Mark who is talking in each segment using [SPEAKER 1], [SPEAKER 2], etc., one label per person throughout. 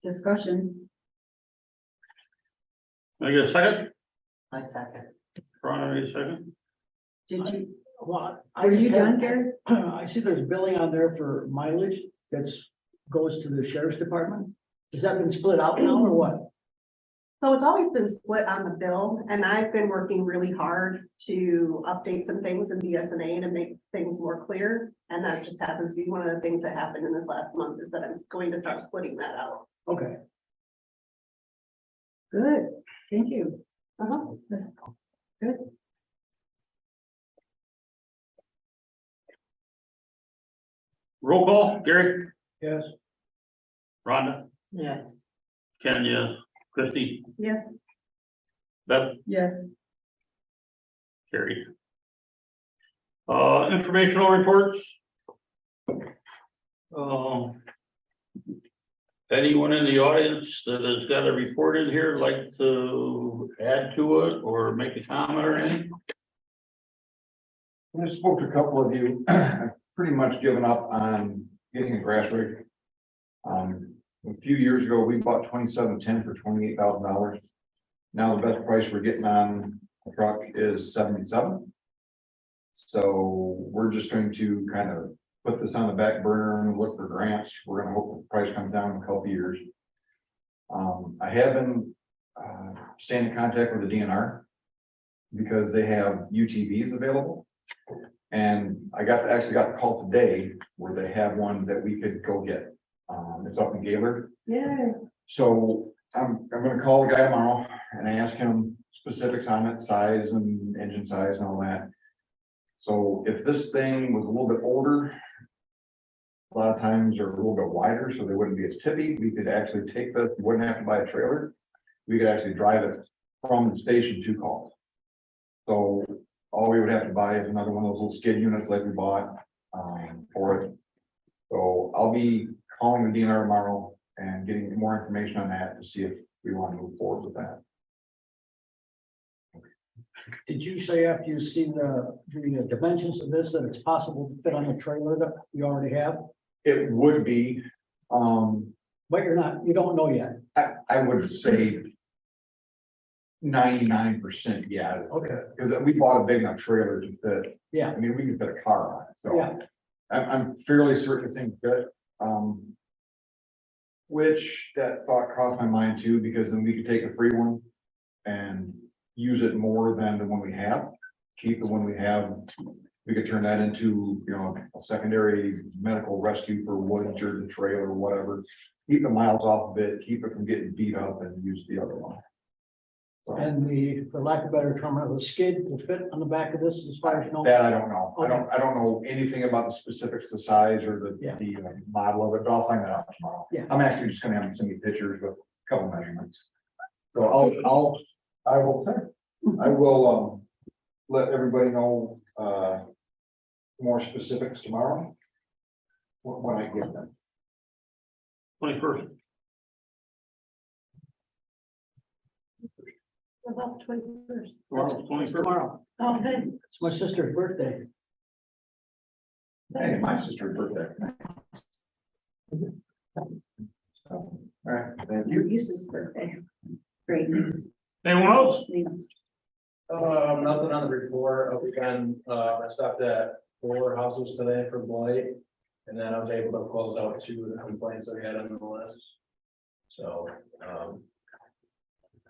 [SPEAKER 1] Discussion.
[SPEAKER 2] Can I get a second?
[SPEAKER 3] I second.
[SPEAKER 2] Ron, any second?
[SPEAKER 1] Did you,
[SPEAKER 4] Well,
[SPEAKER 1] were you done, Gary?
[SPEAKER 4] I see there's billing on there for mileage goes to the sheriff's department. Has that been split out now or what?
[SPEAKER 5] So it's always been split on the bill, and I've been working really hard to update some things in BSNA to make things more clear. And that just happens to be one of the things that happened in this last month, is that I'm going to start splitting that out.
[SPEAKER 4] Okay.
[SPEAKER 1] Good, thank you.
[SPEAKER 5] Uh-huh.
[SPEAKER 1] That's good.
[SPEAKER 2] Roll call, Gary,
[SPEAKER 4] Yes.
[SPEAKER 2] Rhonda,
[SPEAKER 3] Yes.
[SPEAKER 2] Ken, yes, Christie,
[SPEAKER 5] Yes,
[SPEAKER 2] Beth,
[SPEAKER 1] Yes,
[SPEAKER 2] carried. Informational reports. Anyone in the audience that has got a report in here like to add to it or make a comment or anything?
[SPEAKER 6] I spoke to a couple of you. I've pretty much given up on getting a grass rig. A few years ago, we bought 2710 for $28,000. Now the best price we're getting on a truck is 77. So we're just trying to kind of put this on the back burner and look for grants. We're gonna hope the price comes down in a couple of years. I have been staying in contact with the DNR because they have UTVs available. And I actually got the call today where they have one that we could go get. It's up in Gaylord.
[SPEAKER 5] yeah,
[SPEAKER 6] So I'm gonna call the guy tomorrow and ask him specifics on it, size and engine size and all that. So if this thing was a little bit older, a lot of times are a little bit wider, so they wouldn't be as tippy, we could actually take this, we wouldn't have to buy a trailer. We could actually drive it from the station to call. So all we would have to buy is another one of those little skid units like we bought for it. So I'll be calling the DNR tomorrow and getting more information on that to see if we want to move forward with that.
[SPEAKER 4] Did you say after you've seen the dimensions of this, that it's possible to fit on the trailer that you already have?
[SPEAKER 6] It would be,
[SPEAKER 4] But you don't know yet.
[SPEAKER 6] I would say 99%, yeah,
[SPEAKER 4] Okay.
[SPEAKER 6] because we bought a big enough trailer to fit.
[SPEAKER 4] Yeah,
[SPEAKER 6] I mean, we can fit a car on it, so.
[SPEAKER 4] yeah,
[SPEAKER 6] I'm fairly certain things good. Which that thought crossed my mind too, because then we could take a free one and use it more than the one we have. Keep the one we have. We could turn that into, a secondary medical rescue for woods or the trail or whatever. Keep the miles off of it, keep it from getting beat up and use the other one. So
[SPEAKER 4] and for lack of a better term, the skid will fit on the back of this as far as you know?
[SPEAKER 6] that I don't know. I don't know anything about the specifics, the size or the,
[SPEAKER 4] Yeah.
[SPEAKER 6] the model of it, but I'll find that out tomorrow.
[SPEAKER 4] Yeah.
[SPEAKER 6] I'm actually just gonna have them send me pictures with a couple measurements. So I will let everybody know, more specifics tomorrow. When I get them.
[SPEAKER 2] 21st.
[SPEAKER 5] about the 21st.
[SPEAKER 2] Tomorrow, 21st.
[SPEAKER 4] Tomorrow.
[SPEAKER 5] Oh, good.
[SPEAKER 4] It's my sister's birthday.
[SPEAKER 6] Hey, my sister's birthday. So, all right, thank you.
[SPEAKER 1] Lisa's birthday. Great news.
[SPEAKER 2] Anyone else?
[SPEAKER 1] News.
[SPEAKER 7] Nothing on the report. I stopped at 4 houses today for blight. And then I was able to close out 2 of the complaints that we had on the list. So,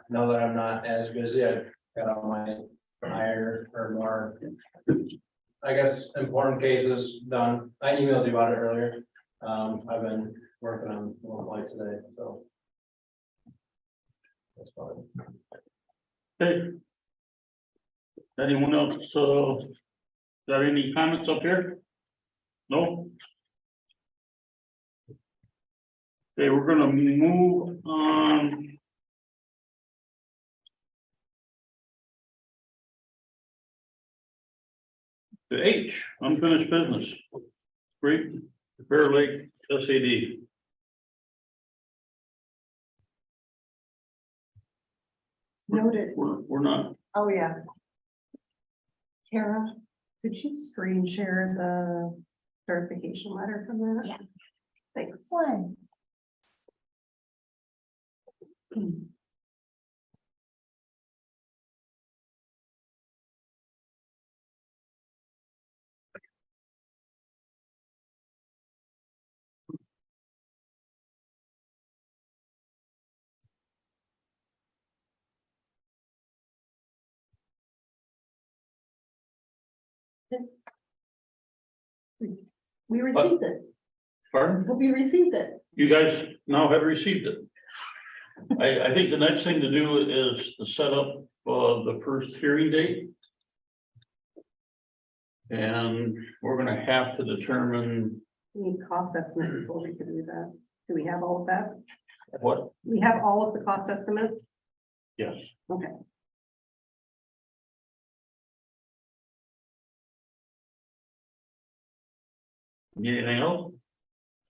[SPEAKER 7] now that I'm not as busy, I got all my higher or more, I guess, important cases done. I emailed you about it earlier. I've been working on one blight today, so. That's fine.
[SPEAKER 2] Okay. Anyone else, got any comments up here? No? Okay, we're gonna move on. To H, unfinished business. Great, Bear Lake SAD.
[SPEAKER 5] Noted.
[SPEAKER 2] We're not,
[SPEAKER 5] Oh, yeah. Kara, could you screen share the certification letter from that?
[SPEAKER 1] Yeah.
[SPEAKER 5] Thanks.
[SPEAKER 1] One.
[SPEAKER 5] We received it.
[SPEAKER 2] Pardon?
[SPEAKER 5] We received it.
[SPEAKER 2] You guys now have received it. I think the next thing to do is to set up, the first hearing date. And we're gonna have to determine
[SPEAKER 5] We need cost estimate before we can do that. Do we have all of that?
[SPEAKER 2] what,
[SPEAKER 5] We have all of the cost estimates?
[SPEAKER 2] yes.
[SPEAKER 5] Okay.
[SPEAKER 2] Need anything else?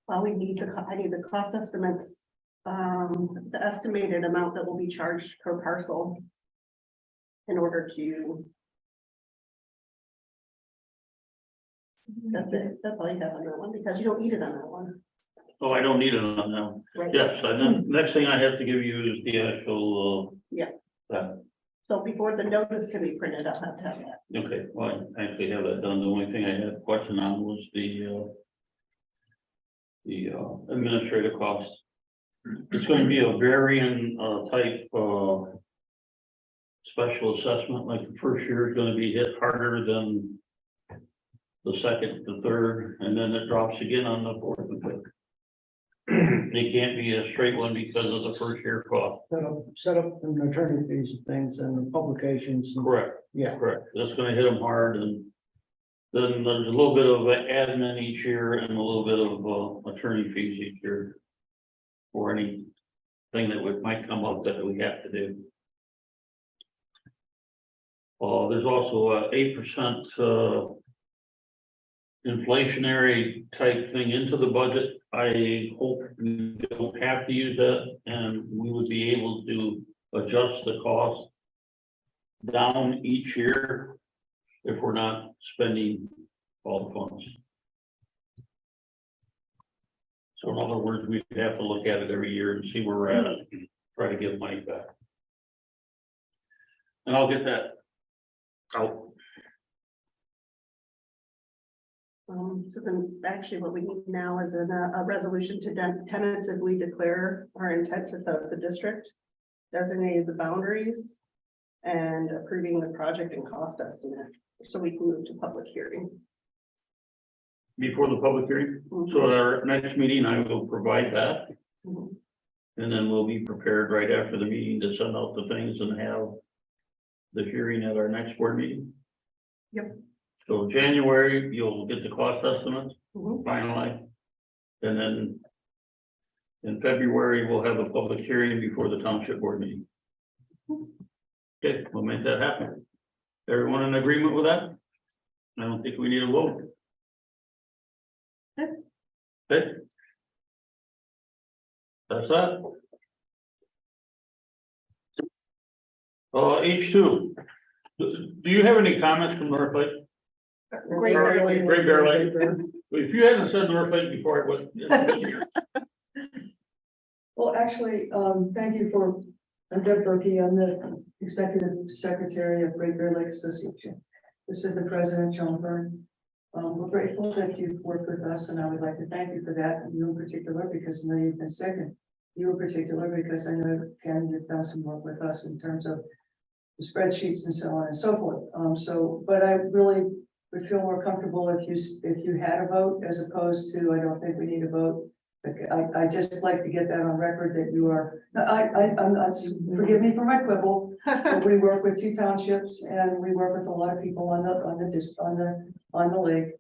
[SPEAKER 5] Well, we need I need the cost estimates, the estimated amount that will be charged per parcel. In order to. That's it, that's all you have on that one, because you don't need it on that one.
[SPEAKER 2] Oh, I don't need it on now.
[SPEAKER 5] Right?
[SPEAKER 2] Yes, and then next thing I have to give you is the actual,
[SPEAKER 5] Yeah.
[SPEAKER 2] that,
[SPEAKER 5] So before the notice can be printed, I'll have to have that.
[SPEAKER 2] okay, well, I actually have that done. The only thing I had a question on was the administrative cost. It's gonna be a varying, type, special assessment, like the first year is gonna be hit harder than the second, the third, and then it drops again on the fourth and fifth. It can't be a straight one because of the first year cost.
[SPEAKER 4] Set up an attorney fees and things and publications. and-
[SPEAKER 2] Correct.
[SPEAKER 4] Yeah,
[SPEAKER 2] Correct, that's gonna hit them hard, and then there's a little bit of admin each year and a little bit of attorney fees each year. For anything that might come up that we have to do. There's also a 8% inflationary type thing into the budget. I hope we don't have to use that, and we would be able to adjust the cost down each year if we're not spending all the funds. So in other words, we have to look at it every year and see where we're at and try to get money back. And I'll get that out.
[SPEAKER 5] So then actually what we need now is a resolution to tentatively declare our intent to set up the district. Designating the boundaries and approving the project and cost estimate, so we can move to public hearing.
[SPEAKER 2] Before the public hearing, so at our next meeting, I will provide that.
[SPEAKER 5] Mhm.
[SPEAKER 2] And then we'll be prepared right after the meeting to send out the things and have the hearing at our next board meeting.
[SPEAKER 5] Yep.
[SPEAKER 2] So January, you'll get the cost estimates
[SPEAKER 5] Mhm.
[SPEAKER 2] finalized. And then in February, we'll have a public hearing before the township board meeting. Okay, we'll make that happen. Everyone in agreement with that? I don't think we need a vote.
[SPEAKER 5] Good.
[SPEAKER 2] Okay. That's that. H2. Do you have any comments from North Lake?
[SPEAKER 5] Great.
[SPEAKER 2] Great Bear Lake. If you hadn't said North Lake before, I would.
[SPEAKER 3] Well, actually, thank you for, I'm Deb Berkey, I'm the Executive Secretary of Great Bear Lake Association. This is the President, John Byrne. We're grateful that you've worked with us, and I would like to thank you for that, and you in particular, because I know you've been second. You in particular, because I know, Ken, you've done some work with us in terms of the spreadsheets and so on and so forth. But I really would feel more comfortable if you had a vote, as opposed to, I don't think we need a vote. I just like to get that on record that you are, I'm not, forgive me for my quibble, but we work with 2 townships and we work with a lot of people on the lake.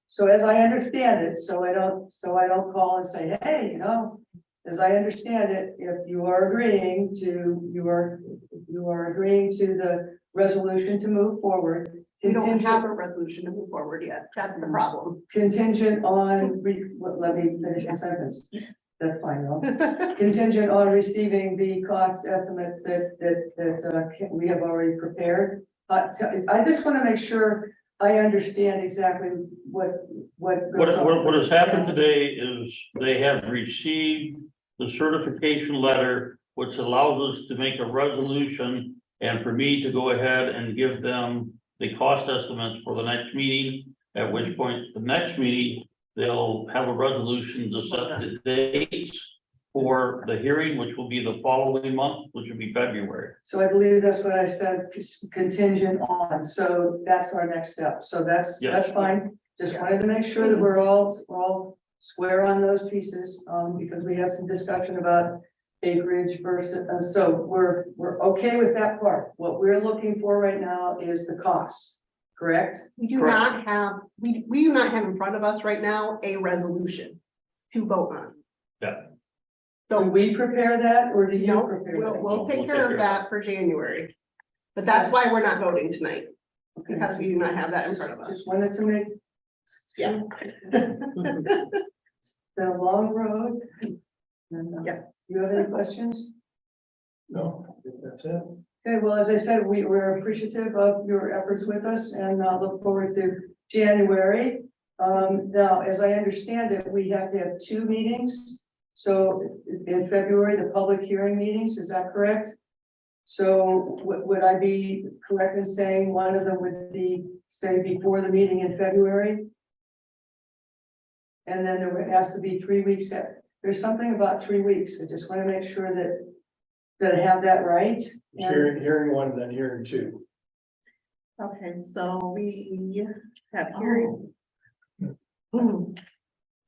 [SPEAKER 3] So as I understand it, so I don't call and say, hey, you know, as I understand it, if you are agreeing to, you are agreeing to the resolution to move forward.
[SPEAKER 5] We don't have a resolution to move forward yet, that's the problem.
[SPEAKER 3] Contingent on, let me finish my sentence. That's fine, though. Contingent on receiving the cost estimates that we have already prepared. I just want to make sure I understand exactly what.
[SPEAKER 2] What has happened today is they have received the certification letter, which allows us to make a resolution and for me to go ahead and give them the cost estimates for the next meeting, at which point the next meeting, they'll have a resolution to set the dates for the hearing, which will be the following month, which will be February.
[SPEAKER 3] So I believe that's what I said, contingent on, so that's our next step, so that's
[SPEAKER 2] Yes.
[SPEAKER 3] fine. Just wanted to make sure that we're all square on those pieces, because we had some discussion about acreage versus, so we're okay with that part. What we're looking for right now is the costs, correct?
[SPEAKER 5] We do
[SPEAKER 2] Correct.
[SPEAKER 5] not have, we do not have in front of us right now a resolution to vote on.
[SPEAKER 2] Yeah.
[SPEAKER 3] Do
[SPEAKER 5] So
[SPEAKER 3] we prepare that, or do you
[SPEAKER 5] no,
[SPEAKER 3] prepare
[SPEAKER 5] we'll,
[SPEAKER 3] that?
[SPEAKER 5] we'll take care of that for January. But that's why we're not voting tonight,
[SPEAKER 3] Okay.
[SPEAKER 5] because we do not have that in front of us.
[SPEAKER 3] Just wanted to make.
[SPEAKER 5] Yeah.
[SPEAKER 3] The long road. And,
[SPEAKER 5] Yeah.
[SPEAKER 3] You have any questions?
[SPEAKER 7] No, I think that's it.
[SPEAKER 3] Okay, well, as I said, we're appreciative of your efforts with us and look forward to January. Now, as I understand it, we have to have 2 meetings. So in February, the public hearing meetings, is that correct? So would I be correct in saying one of them would be, say, before the meeting in February? And then there has to be 3 weeks. There's something about 3 weeks. I just want to make sure that I have that right. And-
[SPEAKER 7] Hearing one, then hearing two.
[SPEAKER 5] Okay, so we have hearing. So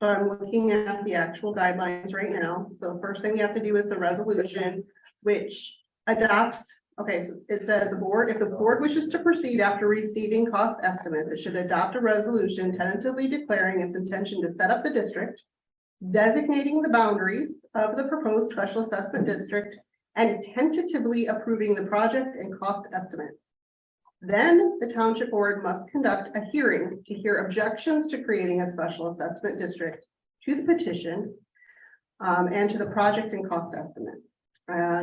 [SPEAKER 5] I'm looking at the actual guidelines right now. So the first thing we have to do is the resolution, which adopts, okay, so it says the board, if the board wishes to proceed after receiving cost estimates, it should adopt a resolution tentatively declaring its intention to set up the district, designating the boundaries of the proposed special assessment district, and tentatively approving the project and cost estimate. Then the township board must conduct a hearing to hear objections to creating a special assessment district, to the petition, and to the project and cost estimate.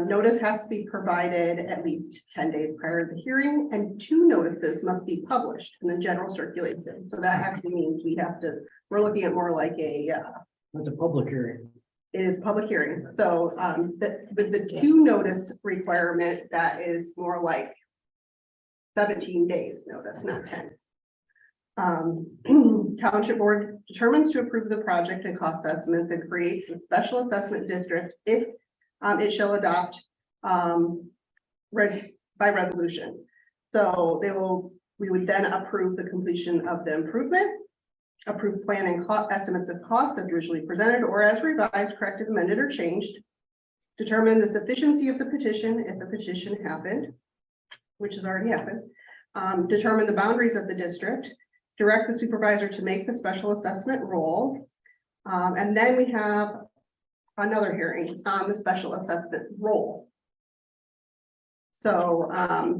[SPEAKER 5] Notice has to be provided at least 10 days prior to the hearing, and 2 notices must be published in the general circulation. So that actually means we're looking at more like
[SPEAKER 4] It's a public hearing.
[SPEAKER 5] it is public hearing. So, the 2 notice requirement, that is more like 17 days notice, not 10. Township board determines to approve the project and cost estimates and creates a special assessment district if it shall adopt by resolution. So we would then approve the completion of the improvement, approve plan and estimates of cost as originally presented or as revised, corrected, amended, or changed. Determine the sufficiency of the petition if the petition happened, which has already happened. Determine the boundaries of the district, direct the supervisor to make the special assessment roll. And then we have another hearing on the special assessment roll. So,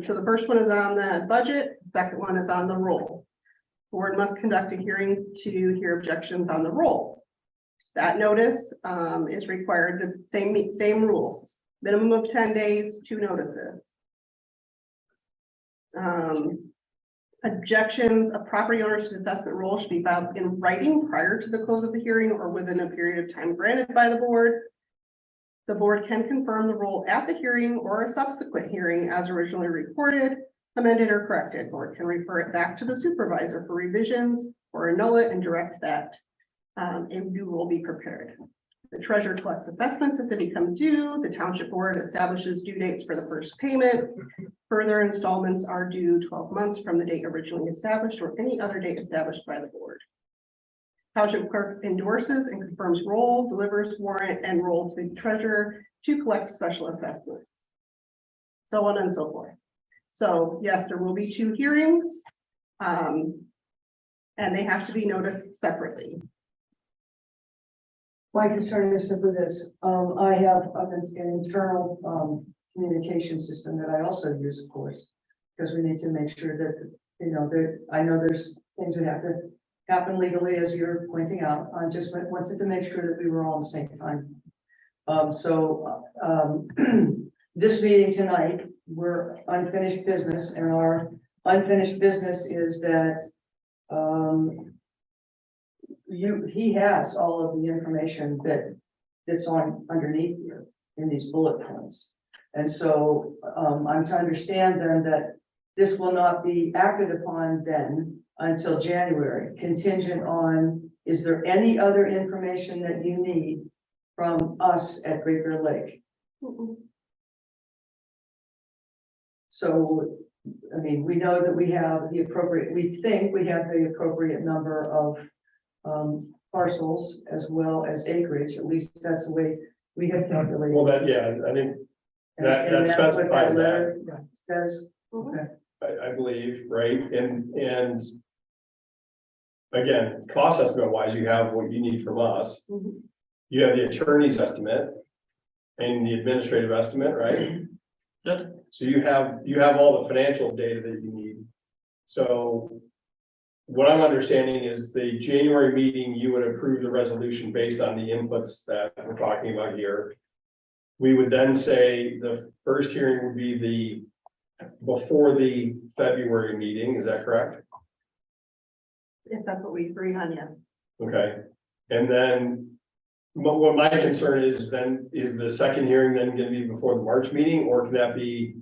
[SPEAKER 5] so the first one is on the budget, second one is on the roll. Board must conduct a hearing to hear objections on the roll. That notice is required, the same rules, minimum of 10 days, 2 notices. Objections of property owners to assessment roll should be filed in writing prior to the close of the hearing or within a period of time granted by the board. The board can confirm the roll at the hearing or a subsequent hearing as originally reported, amended, or corrected. Board can refer it back to the supervisor for revisions or annul it and direct that a new roll be prepared. The treasurer collects assessments if they become due. The township board establishes due dates for the first payment. Further installments are due 12 months from the date originally established or any other date established by the board. Township clerk endorses and confirms roll, delivers warrant and roll to the treasurer to collect special assessments. So on and so forth. So yes, there will be 2 hearings. And they have to be noticed separately.
[SPEAKER 3] My concern is simply this, I have an internal communication system that I also use, of course, because we need to make sure that, I know there's things that have to happen legally, as you're pointing out. I just wanted to make sure that we were all on the same time. This meeting tonight, we're unfinished business, and our unfinished business is that he has all of the information that that's on underneath here in these bullet points. And so, I'm to understand then that this will not be acted upon then until January, contingent on, is there any other information that you need from us at Great Bear Lake?
[SPEAKER 5] Mm-mm.
[SPEAKER 3] So, I mean, we know that we have the appropriate, we think we have the appropriate number of parcels as well as acreage, at least that's the way we have calculated.
[SPEAKER 8] Well, that, yeah, I think
[SPEAKER 3] And-
[SPEAKER 8] that-
[SPEAKER 3] and
[SPEAKER 8] that
[SPEAKER 3] that's what
[SPEAKER 8] specifies that.
[SPEAKER 3] letter Says,
[SPEAKER 5] Mhm.
[SPEAKER 8] I believe, right, and. Again, cost estimate wise, you have what you need from us.
[SPEAKER 5] Mhm.
[SPEAKER 8] You have the attorney's estimate. And the administrative estimate, right?
[SPEAKER 2] Yep.
[SPEAKER 8] So you have all the financial data that you need. So. What I'm understanding is the January meeting, you would approve the resolution based on the inputs that we're talking about here. We would then say the first hearing would be before the February meeting, is that correct?
[SPEAKER 5] If that's what we agree on, yeah.
[SPEAKER 8] Okay, and then. What my concern is then, is the second hearing then gonna be before the March meeting, or can that be?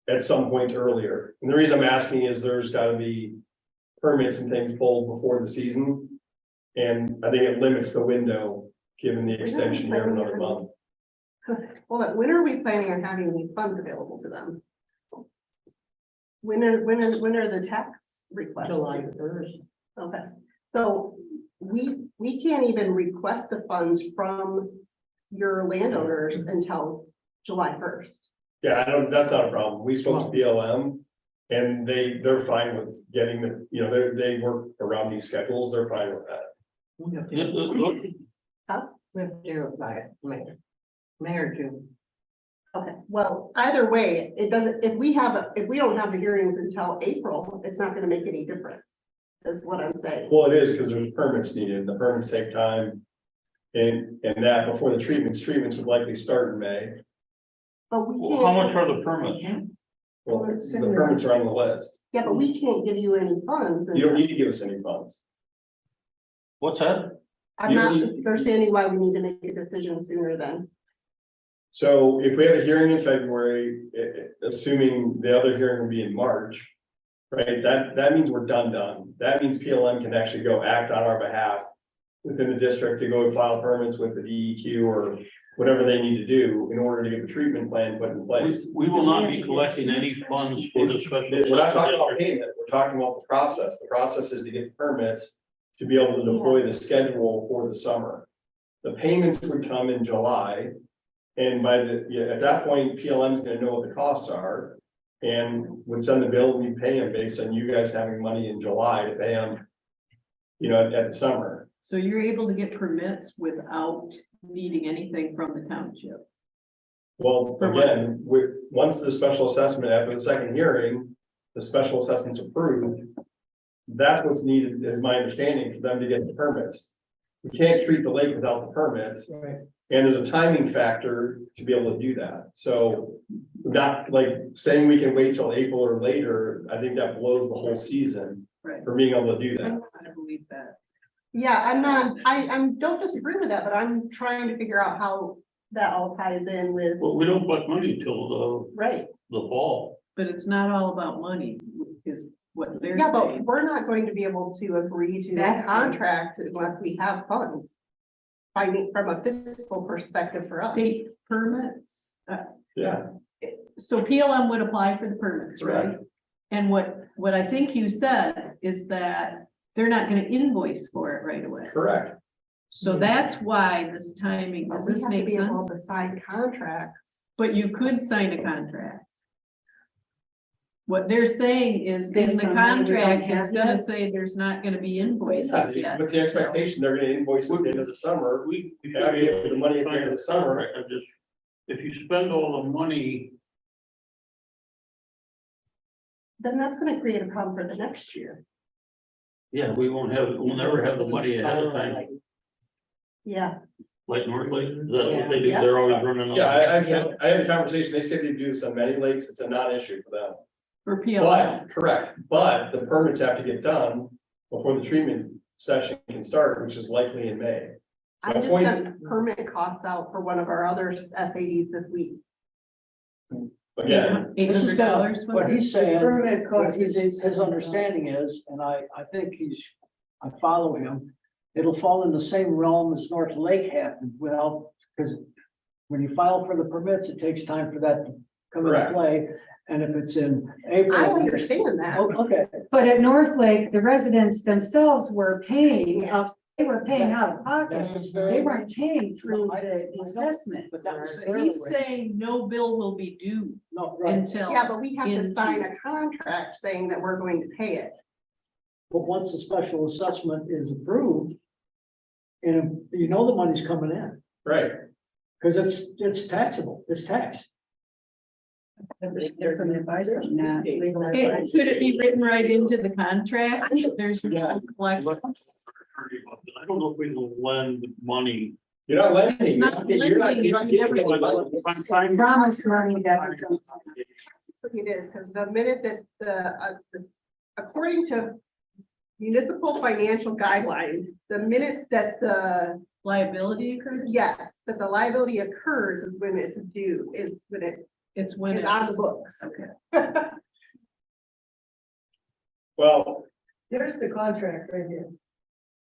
[SPEAKER 8] At some point earlier, and the reason I'm asking is there's gotta be. Permits and things pulled before the season. And I think it limits the window, given the extension here of another month.
[SPEAKER 5] Well, when are we planning on having these funds available to them? When are the tax requests?
[SPEAKER 4] July 1st.
[SPEAKER 5] Okay, so we can't even request the funds from your landowners until July 1st.
[SPEAKER 8] Yeah, I don't, that's not a problem. We spoke to BLM. And they're fine with getting the, you know, they work around these schedules, they're fine with that.
[SPEAKER 2] Yeah, look,
[SPEAKER 1] We have to do it by May or June.
[SPEAKER 5] Okay, well, either way, it doesn't, if we don't have the hearings until April, it's not gonna make any difference. Is what I'm saying.
[SPEAKER 8] Well, it is because there's permits needed, the permits take time. And that before the treatments would likely start in May.
[SPEAKER 5] But we
[SPEAKER 2] well, how much
[SPEAKER 5] can't,
[SPEAKER 2] are the permits?
[SPEAKER 8] Well, the permits are on the list.
[SPEAKER 5] yeah, but we can't give you any funds.
[SPEAKER 8] You don't need to give us any funds.
[SPEAKER 2] What's that?
[SPEAKER 5] I'm not understanding why we need to make a decision sooner than.
[SPEAKER 8] So if we have a hearing in February, assuming the other hearing will be in March. Right, that means we're done. That means PLM can actually go act on our behalf. Within the district to go and file permits with the DEQ or whatever they need to do in order to get the treatment plan put in place.
[SPEAKER 2] We will not be collecting any funds for the special.
[SPEAKER 8] We're not talking about payment, we're talking about the process. The process is to get permits to be able to deploy the schedule for the summer. The payments would come in July. And at that point, PLM is gonna know what the costs are. And would send the bill, we pay them based on you guys having money in July to pay them. You know, at the summer.
[SPEAKER 9] So you're able to get permits without needing anything from the township?
[SPEAKER 8] Well, again, once the special assessment after the second hearing, the special assessment's approved. That's what's needed, is my understanding, for them to get the permits. We can't treat the lake without the permits.
[SPEAKER 4] Right.
[SPEAKER 8] And there's a timing factor to be able to do that. So not like saying we can wait till April or later, I think that blows the whole season
[SPEAKER 9] Right.
[SPEAKER 8] for being able to do that.
[SPEAKER 9] I believe that.
[SPEAKER 5] Yeah, I don't disagree with that, but I'm trying to figure out how that all ties in with,
[SPEAKER 2] Well, we don't collect money till
[SPEAKER 5] right?
[SPEAKER 2] the fall.
[SPEAKER 9] But it's not all about money, is what they're
[SPEAKER 5] Yeah, but
[SPEAKER 9] saying.
[SPEAKER 5] we're not going to be able to agree to that contract unless we have funds. From a fiscal perspective for us.
[SPEAKER 9] State permits.
[SPEAKER 8] Yeah,
[SPEAKER 9] So PLM would apply for the permits, right?
[SPEAKER 8] Correct.
[SPEAKER 9] And what I think you said is that they're not gonna invoice for it right away.
[SPEAKER 8] correct.
[SPEAKER 9] So that's why this timing,
[SPEAKER 5] But
[SPEAKER 9] does
[SPEAKER 5] we
[SPEAKER 9] this
[SPEAKER 5] have to
[SPEAKER 9] make
[SPEAKER 5] be able
[SPEAKER 9] sense?
[SPEAKER 5] to sign contracts.
[SPEAKER 9] But you could sign a contract. What they're saying is in
[SPEAKER 3] Based
[SPEAKER 9] the
[SPEAKER 3] on what we don't
[SPEAKER 9] contract, it's
[SPEAKER 3] have
[SPEAKER 9] gonna
[SPEAKER 3] yet?
[SPEAKER 9] say there's not gonna be invoices yet.
[SPEAKER 8] With the expectation they're gonna invoice at the end of the summer,
[SPEAKER 2] We.
[SPEAKER 8] after the money at the end of the summer.
[SPEAKER 2] I just, if you spend all the money,
[SPEAKER 5] Then that's gonna create a problem for the next year.
[SPEAKER 2] yeah, we'll never have the money ahead of time,
[SPEAKER 5] Yeah,
[SPEAKER 2] like North Lake, is that what they do? They're always running.
[SPEAKER 8] Yeah, I had a conversation, they say they do this on many lakes, it's a non-issue for them.
[SPEAKER 9] For PLM,
[SPEAKER 8] But, correct, but the permits have to get done before the treatment session can start, which is likely in May.
[SPEAKER 5] I
[SPEAKER 8] My
[SPEAKER 5] just
[SPEAKER 8] point-
[SPEAKER 5] sent permit costs out for one of our other SADs this week.
[SPEAKER 8] Again,
[SPEAKER 9] $800.
[SPEAKER 4] What he's saying,
[SPEAKER 3] Permit
[SPEAKER 4] what
[SPEAKER 3] cost
[SPEAKER 4] his understanding is, and I think I follow him. It'll fall in the same realm as North Lake happened without, because when you file for the permits, it takes time for that to come into
[SPEAKER 8] Correct.
[SPEAKER 4] play. And if it's in April.
[SPEAKER 5] I understand that.
[SPEAKER 4] Oh, okay,
[SPEAKER 1] But at North Lake, the residents themselves were paying, they were paying out of pocket.
[SPEAKER 4] that was very.
[SPEAKER 1] They weren't paying through
[SPEAKER 4] I
[SPEAKER 1] the
[SPEAKER 4] know,
[SPEAKER 1] assessment.
[SPEAKER 4] But that was.
[SPEAKER 9] He's saying no bill will be due
[SPEAKER 4] No, right,
[SPEAKER 9] until.
[SPEAKER 5] Yeah, but we have to
[SPEAKER 9] in
[SPEAKER 5] sign
[SPEAKER 9] June.
[SPEAKER 5] a contract saying that we're going to pay it.
[SPEAKER 4] but once the special assessment is approved. And you know the money's coming in,
[SPEAKER 8] right,
[SPEAKER 4] because it's taxable, it's taxed.
[SPEAKER 1] There's some advice on that, legal
[SPEAKER 9] Okay,
[SPEAKER 1] advice.
[SPEAKER 9] Should it be written right into the contract? There's no collections.
[SPEAKER 2] I don't know if we can lend money.
[SPEAKER 8] you're not lending.
[SPEAKER 9] It's not
[SPEAKER 8] you're not
[SPEAKER 9] lending,
[SPEAKER 8] getting
[SPEAKER 9] it's
[SPEAKER 8] any
[SPEAKER 9] never-
[SPEAKER 8] money.
[SPEAKER 2] I'm trying-
[SPEAKER 1] Promise money that.
[SPEAKER 5] It is, because the minute that according to municipal financial guidelines, the minute that the,
[SPEAKER 9] Liability occurs?
[SPEAKER 5] yes, that the liability occurs is when it's due, is when it
[SPEAKER 9] It's when
[SPEAKER 5] is on the
[SPEAKER 9] it's.
[SPEAKER 5] books.
[SPEAKER 9] Okay.
[SPEAKER 8] Well,
[SPEAKER 3] There's the contract right here.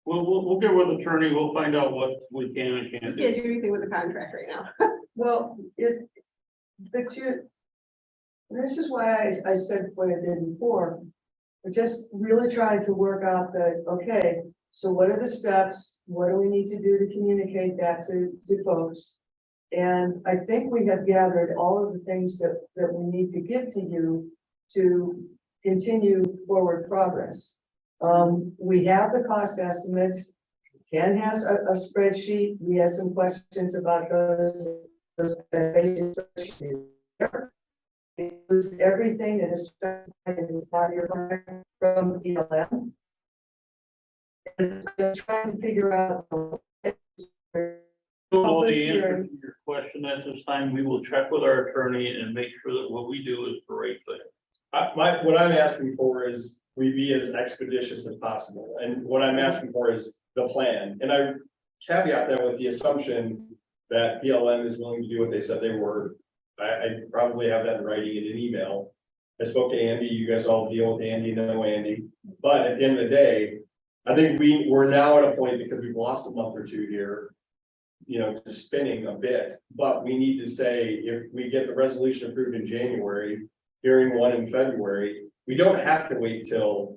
[SPEAKER 2] We'll get with attorney, we'll find out what we can and
[SPEAKER 5] You
[SPEAKER 2] can't
[SPEAKER 5] can't
[SPEAKER 2] do.
[SPEAKER 5] do anything with the contract right now.
[SPEAKER 3] Well, but this is why I said what I did before. We're just really trying to work out okay, so what are the steps? What do we need to do to communicate that to folks? And I think we have gathered all of the things that we need to give to you to continue forward progress. We have the cost estimates. Ken has a spreadsheet. We have some questions about those basic spreadsheets. It includes everything that is specified in the 5-year plan from BLM. And just trying to figure out.
[SPEAKER 2] Don't know the answer to your question at this time. We will check with our attorney and make sure that what we do is the right thing.
[SPEAKER 8] what I'm asking for is we be as expeditious as possible, and what I'm asking for is the plan, and I caveat that with the assumption that BLM is willing to do what they said they were. I probably have that in writing in an email. I spoke to Andy, you guys all deal with Andy, know Andy, but at the end of the day, I think we're now at a point, because we've lost a month or two here, you know, to spinning a bit, but we need to say, if we get the resolution approved in January, hearing one in February, we don't have to wait till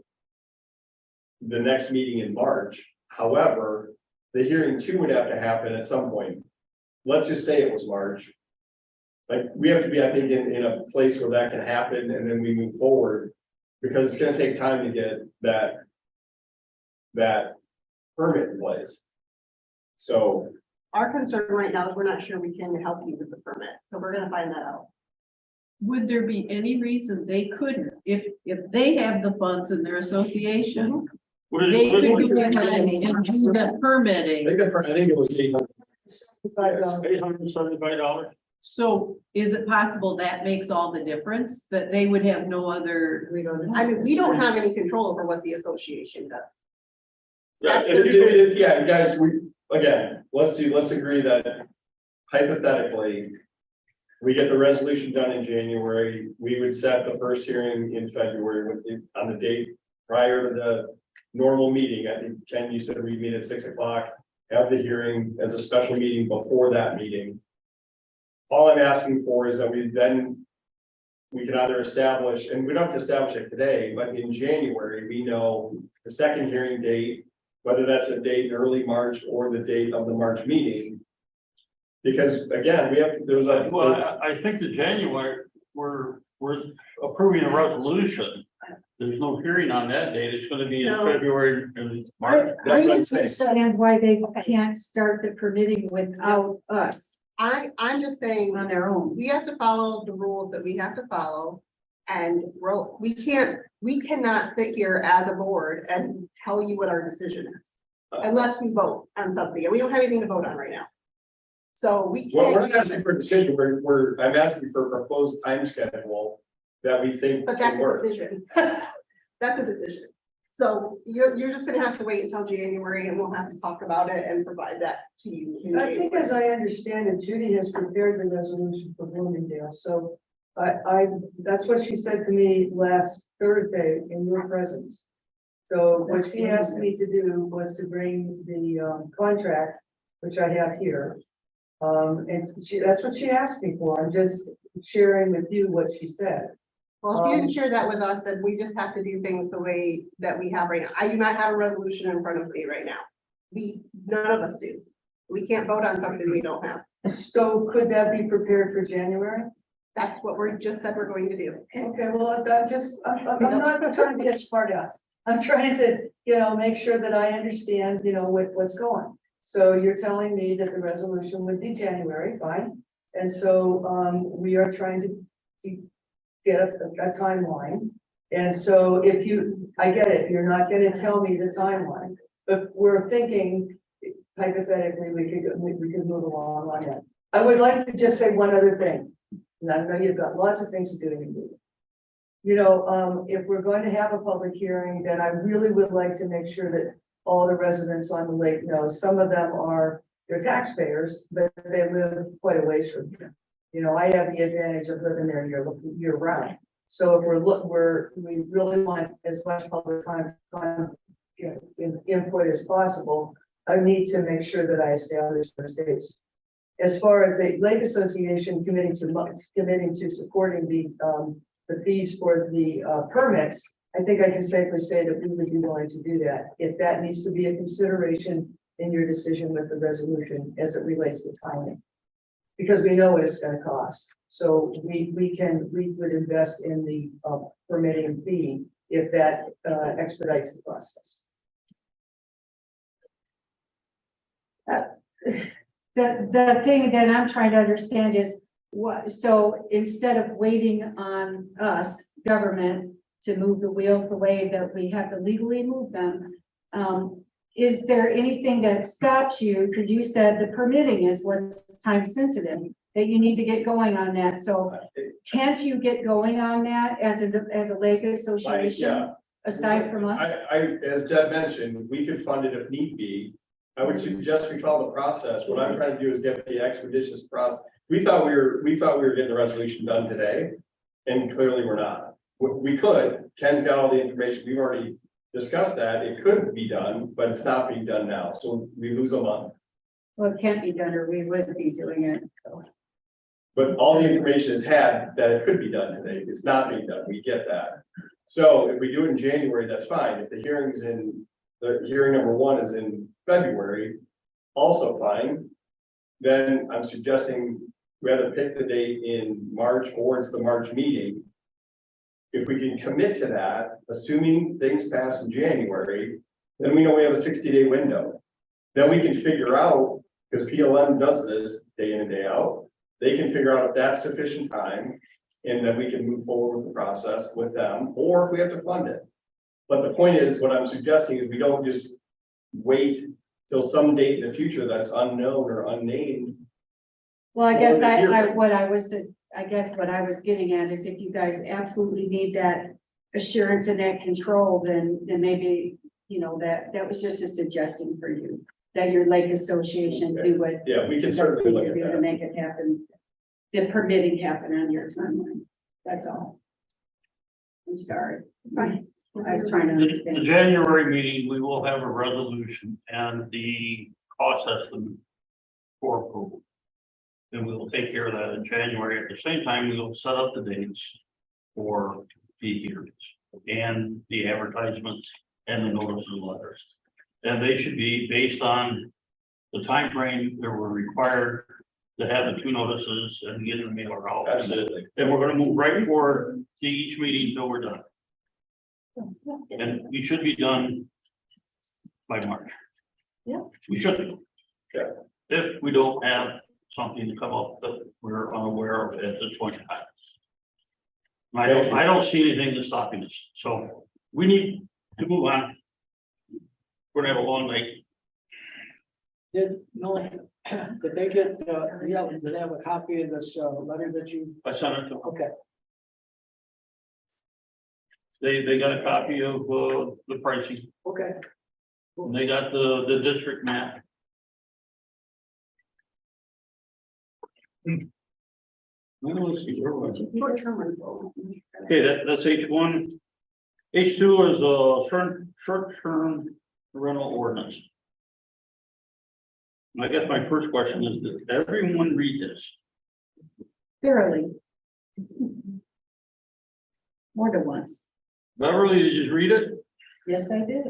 [SPEAKER 8] the next meeting in March. However, the hearing two would have to happen at some point. Let's just say it was March. Like, we have to be, I think, in a place where that can happen, and then we move forward, because it's gonna take time to get that permit in place. So,
[SPEAKER 5] Our concern right now is we're not sure we can help you with the permit, so we're gonna find that out.
[SPEAKER 9] Would there be any reason they couldn't, if they have the funds in their association,
[SPEAKER 2] What is-
[SPEAKER 9] they
[SPEAKER 2] what
[SPEAKER 9] could
[SPEAKER 2] is-
[SPEAKER 9] go ahead and do the permitting?
[SPEAKER 8] I think it was 800. Yes.
[SPEAKER 2] $875.
[SPEAKER 9] So is it possible that makes all the difference, that they would have no other?
[SPEAKER 3] We don't.
[SPEAKER 5] I mean, we don't have any control over what the association does.
[SPEAKER 8] Yeah, yeah, guys, let's agree that hypothetically, we get the resolution done in January, we would set the first hearing in February on the date prior to the normal meeting. I think, Ken, you said we meet at 6 o'clock, have the hearing as a special meeting before that meeting. All I'm asking for is that we can either establish, and we don't have to establish it today, but in January, we know the second hearing date, whether that's a date in early March or the date of the March meeting. Because again,
[SPEAKER 2] Well, I think the January, we're approving a resolution. There's no hearing on that date. It's gonna be in
[SPEAKER 5] No.
[SPEAKER 2] February and March.
[SPEAKER 8] That's what I'm
[SPEAKER 1] don't
[SPEAKER 8] saying.
[SPEAKER 1] understand why they can't start the permitting without us
[SPEAKER 5] I'm just saying,
[SPEAKER 1] on their own.
[SPEAKER 5] we have to follow the rules that we have to follow. And we cannot sit here as a board and tell you what our decision is. Unless we vote on something, and we don't have anything to vote on right now. So we
[SPEAKER 8] Well, we're not
[SPEAKER 5] can't,
[SPEAKER 8] asking for a decision, I'm asking for a proposed time schedule that we think
[SPEAKER 5] but
[SPEAKER 8] can
[SPEAKER 5] that's a
[SPEAKER 8] work.
[SPEAKER 5] decision. That's a decision. So you're just gonna have to wait until January and we'll have to talk about it and provide that to you. in
[SPEAKER 3] I think
[SPEAKER 5] January.
[SPEAKER 3] as I understand it, Judy has prepared the resolution for Bloomingdale, so that's what she said to me last Thursday in your presence. So what she asked me to do was to bring the contract, which I have here. And that's what she asked me for. I'm just sharing with you what she said.
[SPEAKER 5] Well, if you didn't share that with us, and we just have to do things the way that we have right now. I do not have a resolution in front of me right now. None of us do. We can't vote on something we don't have.
[SPEAKER 3] So could that be prepared for January?
[SPEAKER 5] That's what we're just said we're going to do.
[SPEAKER 3] Okay, well, I'm not trying to be a smart ass. I'm trying to, make sure that I understand, what's going. So you're telling me that the resolution would be January, fine. And so, we are trying to get a timeline. And so I get it, you're not gonna tell me the timeline, but we're thinking hypothetically, we could move along on that. I would like to just say one other thing. And I know you've got lots of things to do in your meeting. If we're going to have a public hearing, then I really would like to make sure that all the residents on the lake know. Some of them they're taxpayers, but they live quite a ways from here. I have the advantage of living there year round. So if we really want as much public input as possible, I need to make sure that I establish those dates. As far as the Lake Association committing to supporting the fees for the permits, I think I can safely say that we would be willing to do that. If that needs to be a consideration in your decision with the resolution as it relates to timing. Because we know what it's gonna cost. So we would invest in the permitting fee if that expedites the process.
[SPEAKER 1] The thing that I'm trying to understand is so instead of waiting on us, government, to move the wheels the way that we have to legally move them, is there anything that stops you? Because you said the permitting is what's time sensitive, that you need to get going on that. So can't you get going on that as a lake association, aside from us?
[SPEAKER 8] As Deb mentioned, we could fund it if need be. I would suggest we follow the process. What I'm trying to do is get the expeditious process. We thought we were getting the resolution done today, and clearly we're not. We could. Ken's got all the information. We've already discussed that. It could be done, but it's not being done now. So we lose a month.
[SPEAKER 1] Well, it can't be done, or we wouldn't be doing it, so.
[SPEAKER 8] But all the information is had that it could be done today. It's not being done. We get that. So if we do it in January, that's fine. If the hearing number 1 is in February, also fine. Then I'm suggesting we either pick the date in March or it's the March meeting. If we can commit to that, assuming things pass in January, then we know we have a 60-day window. Then we can figure out, because PLM does this day in and day out, they can figure out if that's sufficient time, and then we can move forward with the process with them, or if we have to fund it. But the point is, what I'm suggesting is we don't just wait till some date in the future that's unknown or unnamed.
[SPEAKER 1] Well, I guess
[SPEAKER 8] For the hearings.
[SPEAKER 1] what I was getting at is if you guys absolutely need that assurance and that control, then maybe, that was just a suggestion for you. That your lake association do what.
[SPEAKER 8] Yeah, we can
[SPEAKER 1] it's
[SPEAKER 8] certainly look
[SPEAKER 1] to
[SPEAKER 8] at
[SPEAKER 1] do to
[SPEAKER 8] that.
[SPEAKER 1] make it happen. The permitting happen on your timeline. That's all. I'm sorry. I was trying to
[SPEAKER 2] The
[SPEAKER 1] understand.
[SPEAKER 2] January meeting, we will have a resolution and the cost estimate for approval. And we will take care of that in January. At the same time, we will set up the dates for the hearings and the advertisements and the notices and letters. And they should be based on the time frame that were required to have the 2 notices and get the mailer out.
[SPEAKER 8] Absolutely.
[SPEAKER 2] And we're gonna move right forward to each meeting until we're done. And we should be done by March.
[SPEAKER 1] Yeah.
[SPEAKER 2] We should be.
[SPEAKER 8] Yeah.
[SPEAKER 2] If we don't have something to come up that we're unaware of at the point in time. I don't see anything that's stopping us, so we need to move on. We're gonna have a long night.
[SPEAKER 4] Did they get, did they have a copy of this letter that you,
[SPEAKER 2] I sent it to
[SPEAKER 4] okay.
[SPEAKER 2] They got a copy of, the pricing,
[SPEAKER 3] Okay.
[SPEAKER 2] and they got the district map. Well, let's see, where was it?
[SPEAKER 5] Short-term rental.
[SPEAKER 2] Okay, that's H1. H2 is a short-term rental ordinance. I guess my first question is, did everyone read this?
[SPEAKER 1] Thoroughly. More than once.
[SPEAKER 2] Beverly, did you just read it?
[SPEAKER 1] Yes, I did.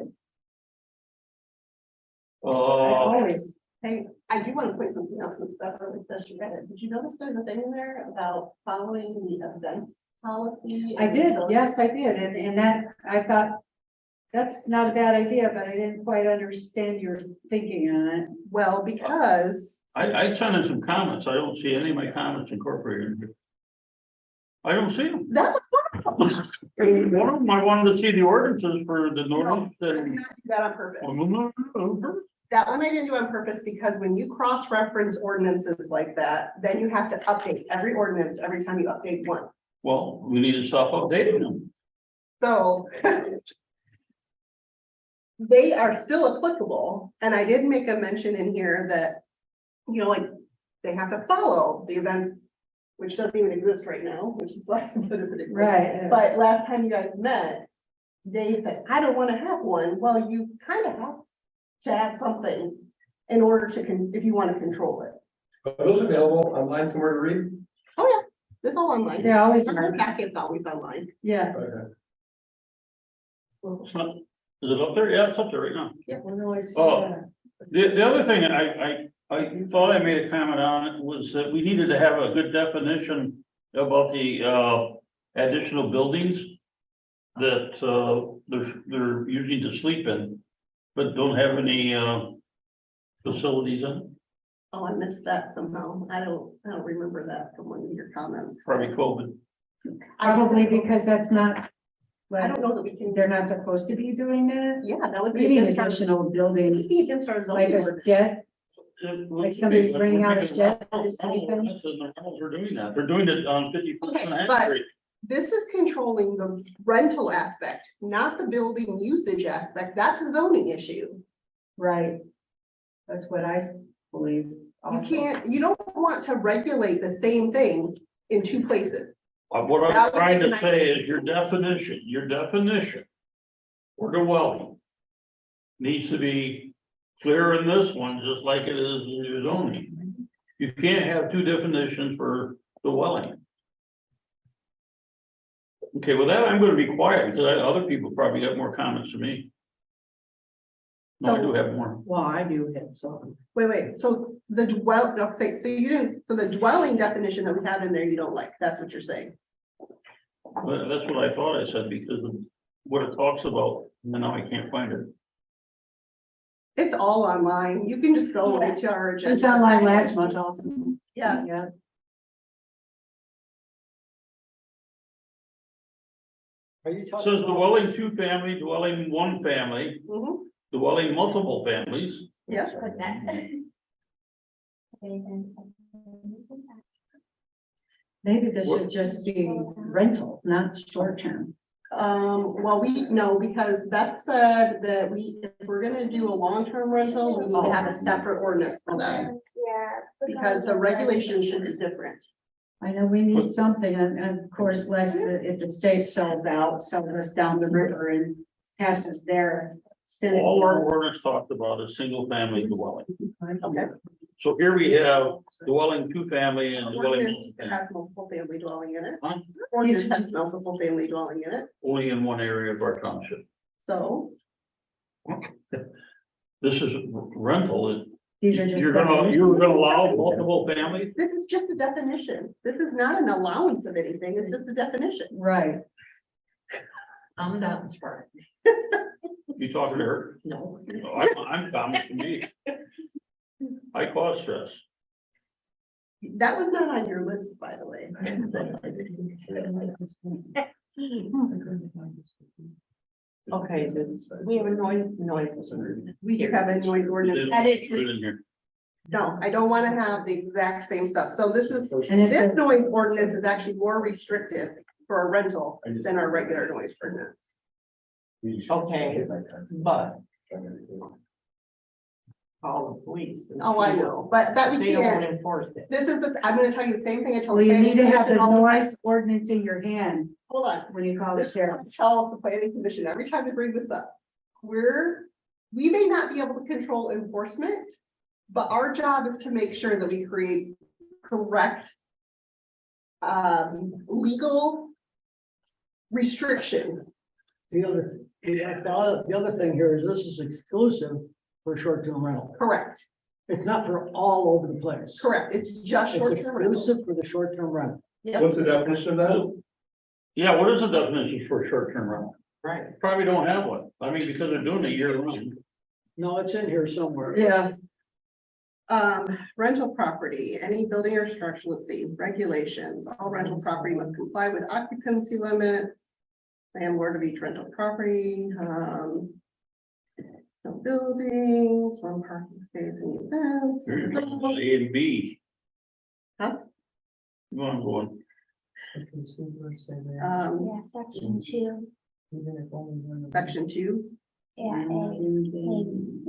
[SPEAKER 1] I
[SPEAKER 2] Uh,
[SPEAKER 1] always,
[SPEAKER 5] Hey, I do want to point something else in stuff really says you read it. Did you notice there's a thing in there about following the events policy?
[SPEAKER 1] I did, yes, I did, and that, I thought, that's not a bad idea, but I didn't quite understand your thinking on it.
[SPEAKER 5] Well, because
[SPEAKER 2] I sent in some comments. I don't see any of my comments incorporated. in here. I don't see them.
[SPEAKER 5] that was
[SPEAKER 2] One of them, I wanted to see the ordinances for the
[SPEAKER 5] no,
[SPEAKER 2] north.
[SPEAKER 5] I did not do that on purpose.
[SPEAKER 2] And
[SPEAKER 5] That one I didn't do on purpose because when you cross-reference ordinances like that, then you have to update every ordinance every time you update one.
[SPEAKER 2] well, we need to stop updating them.
[SPEAKER 5] So they are still applicable, and I did make a mention in here that, you know, like, they have to follow the events, which doesn't even exist right now, which is why I put it in.
[SPEAKER 1] Right.
[SPEAKER 5] But last time you guys met, Dave said, I don't want to have one. Well, you kind of have to have something in order to, if you want to control it.
[SPEAKER 8] Are those available online somewhere to read?
[SPEAKER 5] Oh, yeah, it's all online.
[SPEAKER 1] They're always,
[SPEAKER 5] Our packet's always online.
[SPEAKER 1] yeah,
[SPEAKER 8] Okay.
[SPEAKER 2] It's not, is it up there? Yeah, it's up there right now.
[SPEAKER 1] yeah, well, no, I see
[SPEAKER 2] Oh.
[SPEAKER 1] that.
[SPEAKER 2] The other thing I thought I made a comment on it was that we needed to have a good definition about the additional buildings that they're using to sleep in, but don't have any facilities in,
[SPEAKER 5] Oh, I missed that somehow. I don't remember that from one of your comments.
[SPEAKER 2] probably COVID.
[SPEAKER 1] Probably because that's not,
[SPEAKER 5] I don't know that we can.
[SPEAKER 1] they're not supposed to be doing that.
[SPEAKER 5] Yeah, that would
[SPEAKER 1] We
[SPEAKER 5] be
[SPEAKER 1] need
[SPEAKER 5] against our,
[SPEAKER 1] additional buildings,
[SPEAKER 5] be against our
[SPEAKER 1] like
[SPEAKER 5] zoning
[SPEAKER 1] a
[SPEAKER 5] ordinance.
[SPEAKER 1] jet. Like somebody's renting out a shed to sleep in?
[SPEAKER 2] The rentals are doing that. They're doing it on 50%.
[SPEAKER 5] Okay, but- This is controlling the rental aspect, not the building usage aspect. That's a zoning issue.
[SPEAKER 1] Right. That's what I believe.
[SPEAKER 5] You
[SPEAKER 1] also.
[SPEAKER 5] can't, you don't want to regulate the same thing in two places.
[SPEAKER 2] What I'm
[SPEAKER 5] That would
[SPEAKER 2] trying
[SPEAKER 5] make
[SPEAKER 2] to
[SPEAKER 5] an
[SPEAKER 2] say is your definition for dwelling needs to be clear in this one, just like it is in your zoning. You can't have two definitions for dwelling. Okay, with that, I'm gonna be quiet because other people probably got more comments than me. No, I do have more.
[SPEAKER 9] Well, I do have some.
[SPEAKER 5] Wait, so the so the dwelling definition that we have in there, you don't like, that's what you're saying?
[SPEAKER 2] Well, that's what I thought I said because of what it talks about, and now I can't find it.
[SPEAKER 5] It's all online. You can just go right to our.
[SPEAKER 1] It was online last month also.
[SPEAKER 5] Yeah,
[SPEAKER 1] Yeah.
[SPEAKER 4] Are you
[SPEAKER 2] It
[SPEAKER 4] talking
[SPEAKER 2] says
[SPEAKER 4] about?
[SPEAKER 2] dwelling two family, dwelling one family,
[SPEAKER 5] mhm,
[SPEAKER 2] dwelling multiple families.
[SPEAKER 5] yeah.
[SPEAKER 1] Maybe this should just be rental, not short term.
[SPEAKER 5] Well, no, because Beth said that if we're gonna do a long-term rental, we need to have a separate ordinance for that. Because the regulations should be different.
[SPEAKER 1] I know we need something, and of course, if the state sells us down the river and passes their. Senate
[SPEAKER 2] All our
[SPEAKER 1] bill.
[SPEAKER 2] ordinance talked about is single family dwelling.
[SPEAKER 5] Okay.
[SPEAKER 2] So here we have dwelling two family and dwelling
[SPEAKER 5] Ordinance has multiple family dwelling in it.
[SPEAKER 2] Huh?
[SPEAKER 5] Ordinance has multiple family dwelling in it,
[SPEAKER 2] only in one area of our township.
[SPEAKER 5] so.
[SPEAKER 2] This is rental.
[SPEAKER 1] These are just.
[SPEAKER 2] You're gonna allow multiple families?
[SPEAKER 5] This is just a definition. This is not an allowance of anything. It's just a definition.
[SPEAKER 1] Right.
[SPEAKER 9] I'm not smart.
[SPEAKER 2] You talking to her?
[SPEAKER 9] No.
[SPEAKER 2] I'm common to me. I cause stress.
[SPEAKER 5] That was not on your list, by the way.
[SPEAKER 9] Okay, we have a noise.
[SPEAKER 5] We do have a noise ordinance.
[SPEAKER 2] Put it in here.
[SPEAKER 5] No, I don't want to have the exact same stuff. So this
[SPEAKER 1] And if
[SPEAKER 5] this
[SPEAKER 1] the-
[SPEAKER 5] noise ordinance is actually more restrictive for a rental than our regular noise ordinance.
[SPEAKER 10] Okay, but call the police. and
[SPEAKER 5] Oh, I know, but we
[SPEAKER 10] They don't
[SPEAKER 5] can't,
[SPEAKER 10] enforce it.
[SPEAKER 5] this is I'm gonna tell you the same thing I told.
[SPEAKER 1] Well, you
[SPEAKER 5] planning
[SPEAKER 1] need to have the
[SPEAKER 5] commission all the time.
[SPEAKER 1] noise ordinance in your hand
[SPEAKER 5] Hold on.
[SPEAKER 1] when you call the
[SPEAKER 5] This is
[SPEAKER 1] sheriff.
[SPEAKER 5] what I tell the planning commission every time they bring this up. We may not be able to control enforcement, but our job is to make sure that we create correct legal restrictions.
[SPEAKER 4] The other thing here is this is exclusive for short-term rental.
[SPEAKER 5] Correct,
[SPEAKER 4] It's not for all over the place.
[SPEAKER 5] correct. It's just
[SPEAKER 4] It's
[SPEAKER 5] short-term rental.
[SPEAKER 4] exclusive for the short-term rental.
[SPEAKER 5] Yep.
[SPEAKER 8] What's the definition of that?
[SPEAKER 2] Yeah, what is the definition for short-term rental?
[SPEAKER 10] Right.
[SPEAKER 2] Probably don't have one. I mean, because they're doing it year round.
[SPEAKER 4] No, it's in here somewhere.
[SPEAKER 1] Yeah.
[SPEAKER 5] Rental property, any building or structure, let's see, regulations, all rental property must comply with occupancy limits. Landlord of each rental property, no buildings, one parking space and events.
[SPEAKER 2] Here you're talking about A and B.
[SPEAKER 5] Huh?
[SPEAKER 2] Go on, go on.
[SPEAKER 5] Yeah,
[SPEAKER 11] Section 2.
[SPEAKER 5] section 2,
[SPEAKER 11] Yeah,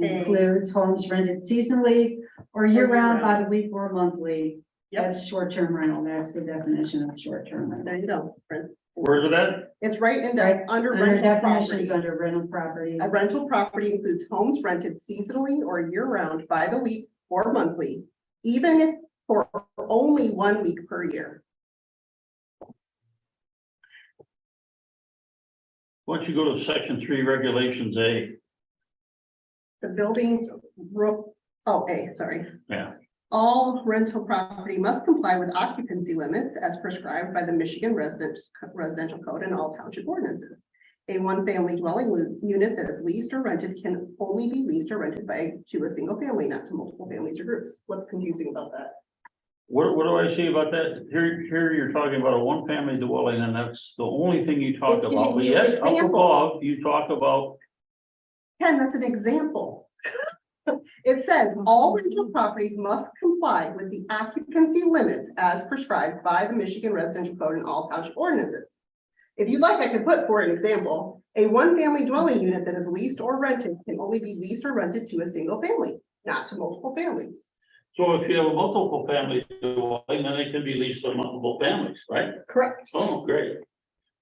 [SPEAKER 1] Includes homes rented seasonally or year-round by the week or monthly.
[SPEAKER 5] Yep.
[SPEAKER 1] That's short-term rental. That's the definition of short-term rental.
[SPEAKER 5] there you go.
[SPEAKER 2] Where's it at?
[SPEAKER 5] It's right in
[SPEAKER 1] Right,
[SPEAKER 5] the, under
[SPEAKER 1] Under
[SPEAKER 5] rental
[SPEAKER 1] definitions,
[SPEAKER 5] property.
[SPEAKER 1] under rental property.
[SPEAKER 5] A rental property includes homes rented seasonally or year-round by the week or monthly, even if for only 1 week per year.
[SPEAKER 2] Why don't you go to section 3 regulations A?
[SPEAKER 5] The building roof, sorry.
[SPEAKER 2] Yeah.
[SPEAKER 5] All rental property must comply with occupancy limits as prescribed by the Michigan Residential Code and all township ordinances. A one-family dwelling unit that is leased or rented can only be leased or rented to a single family, not to multiple families or groups. What's confusing about that?
[SPEAKER 2] What do I say about that? Here you're talking about a one-family dwelling, and that's the only thing you talk
[SPEAKER 5] It's
[SPEAKER 2] about, but
[SPEAKER 5] giving you an
[SPEAKER 2] yet up
[SPEAKER 5] example.
[SPEAKER 2] above, you talk about.
[SPEAKER 5] Ken, that's an example. It says all rental properties must comply with the occupancy limits as prescribed by the Michigan Residential Code and all township ordinances. If you'd like, I could put for an example, a one-family dwelling unit that is leased or rented can only be leased or rented to a single family, not to multiple families.
[SPEAKER 2] So if you have a multiple family dwelling, then it can be leased to multiple families, right?
[SPEAKER 5] Correct.
[SPEAKER 2] Oh, great.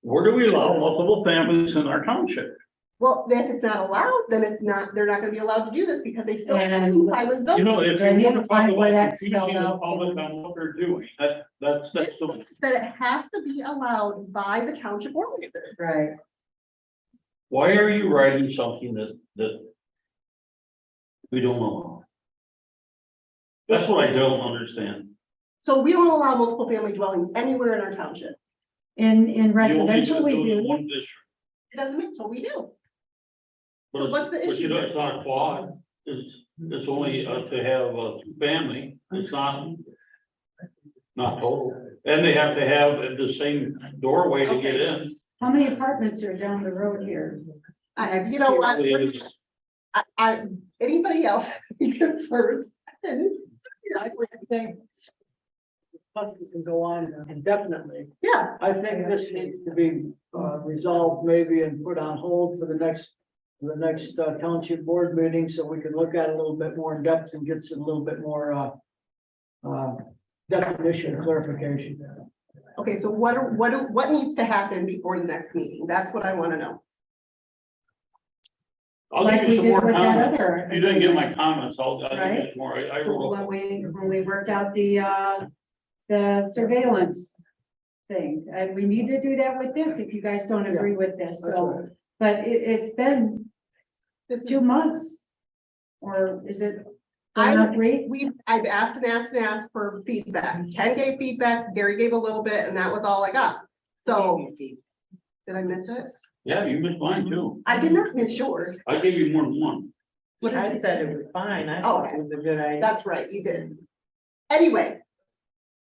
[SPEAKER 2] Where do we allow multiple families in our township?
[SPEAKER 5] Well, if it's not allowed, then it's not, they're not gonna be allowed to do this because they still have to
[SPEAKER 1] And-
[SPEAKER 5] comply with those.
[SPEAKER 2] You know, if
[SPEAKER 1] Then
[SPEAKER 2] you
[SPEAKER 1] you
[SPEAKER 2] want to
[SPEAKER 1] find
[SPEAKER 2] talk
[SPEAKER 1] what
[SPEAKER 2] about
[SPEAKER 1] that's
[SPEAKER 2] confusing
[SPEAKER 1] spelled
[SPEAKER 2] the
[SPEAKER 1] out.
[SPEAKER 2] public on what they're doing, that's the.
[SPEAKER 5] That it has to be allowed by the township ordinances.
[SPEAKER 1] Right.
[SPEAKER 2] Why are you writing something that we don't know? That's what I don't understand.
[SPEAKER 5] So we don't allow multiple family dwellings anywhere in our township.
[SPEAKER 1] In residential, we
[SPEAKER 2] You only do it in
[SPEAKER 1] do.
[SPEAKER 2] one district,
[SPEAKER 5] It doesn't mean, so we do.
[SPEAKER 2] but
[SPEAKER 5] So
[SPEAKER 2] it's-
[SPEAKER 5] what's the
[SPEAKER 2] but you
[SPEAKER 5] issue
[SPEAKER 2] know,
[SPEAKER 5] here?
[SPEAKER 2] it's not a quad, it's only to have a two-family, it's not total. And they have to have the same doorway to get in.
[SPEAKER 1] How many apartments are down the road here?
[SPEAKER 5] You know what?
[SPEAKER 2] It's-
[SPEAKER 5] Anybody else be concerned?
[SPEAKER 4] I think this can go on indefinitely.
[SPEAKER 5] Yeah,
[SPEAKER 4] I think this needs to be resolved maybe and put on hold for the next township board meeting, so we can look at it a little bit more in depth and get some little bit more definition and clarification.
[SPEAKER 5] okay, so what needs to happen before the next meeting? That's what I wanna know.
[SPEAKER 2] I'll
[SPEAKER 1] Like
[SPEAKER 2] give
[SPEAKER 1] we
[SPEAKER 2] you some
[SPEAKER 1] did
[SPEAKER 2] more
[SPEAKER 1] with that
[SPEAKER 2] comments.
[SPEAKER 1] other
[SPEAKER 2] If you didn't get my comments, I'll give
[SPEAKER 1] Right.
[SPEAKER 2] you some more. I wrote.
[SPEAKER 1] When we worked out the surveillance thing, we need to do that with this, if you guys don't agree with this,
[SPEAKER 4] That's
[SPEAKER 1] so.
[SPEAKER 4] right.
[SPEAKER 1] But it's been
[SPEAKER 5] This is,
[SPEAKER 1] 2 months. Or is it?
[SPEAKER 5] I'm-
[SPEAKER 1] not 3?
[SPEAKER 5] I've asked and asked and asked for feedback. Ken gave feedback, Gary gave a little bit, and that was all I got. So, did I miss it?
[SPEAKER 2] Yeah, you missed mine too.
[SPEAKER 5] I did not miss yours.
[SPEAKER 2] I gave you more than one.
[SPEAKER 5] What did
[SPEAKER 10] I
[SPEAKER 5] you
[SPEAKER 10] said
[SPEAKER 5] say?
[SPEAKER 10] it was fine. I thought it was a good idea.
[SPEAKER 5] That's right, you did. Anyway,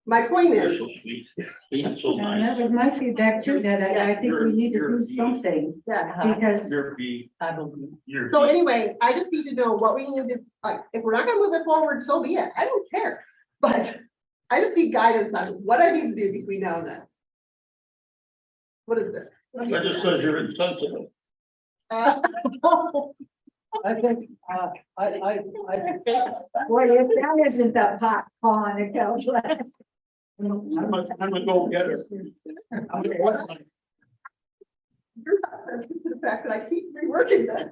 [SPEAKER 5] my point
[SPEAKER 2] You're
[SPEAKER 5] is,
[SPEAKER 2] so sweet. You're so
[SPEAKER 1] And that
[SPEAKER 2] nice.
[SPEAKER 1] was my feedback too, that I think we need to do something,
[SPEAKER 5] yes.
[SPEAKER 1] because
[SPEAKER 2] You're be,
[SPEAKER 10] I believe.
[SPEAKER 2] you're.
[SPEAKER 5] So anyway, I just need to know what we need to, like, if we're not gonna move it forward, so be it. I don't care. But I just need guidance on what I need to do between now and then. What is this?
[SPEAKER 2] But just because you're insensitive.
[SPEAKER 5] Uh,
[SPEAKER 4] I think, I,
[SPEAKER 1] Boy, if that isn't the pot calling a kettle black.
[SPEAKER 2] I'm gonna go get her. I'm gonna watch my-
[SPEAKER 5] You're not sensitive to the fact that I keep reworking this.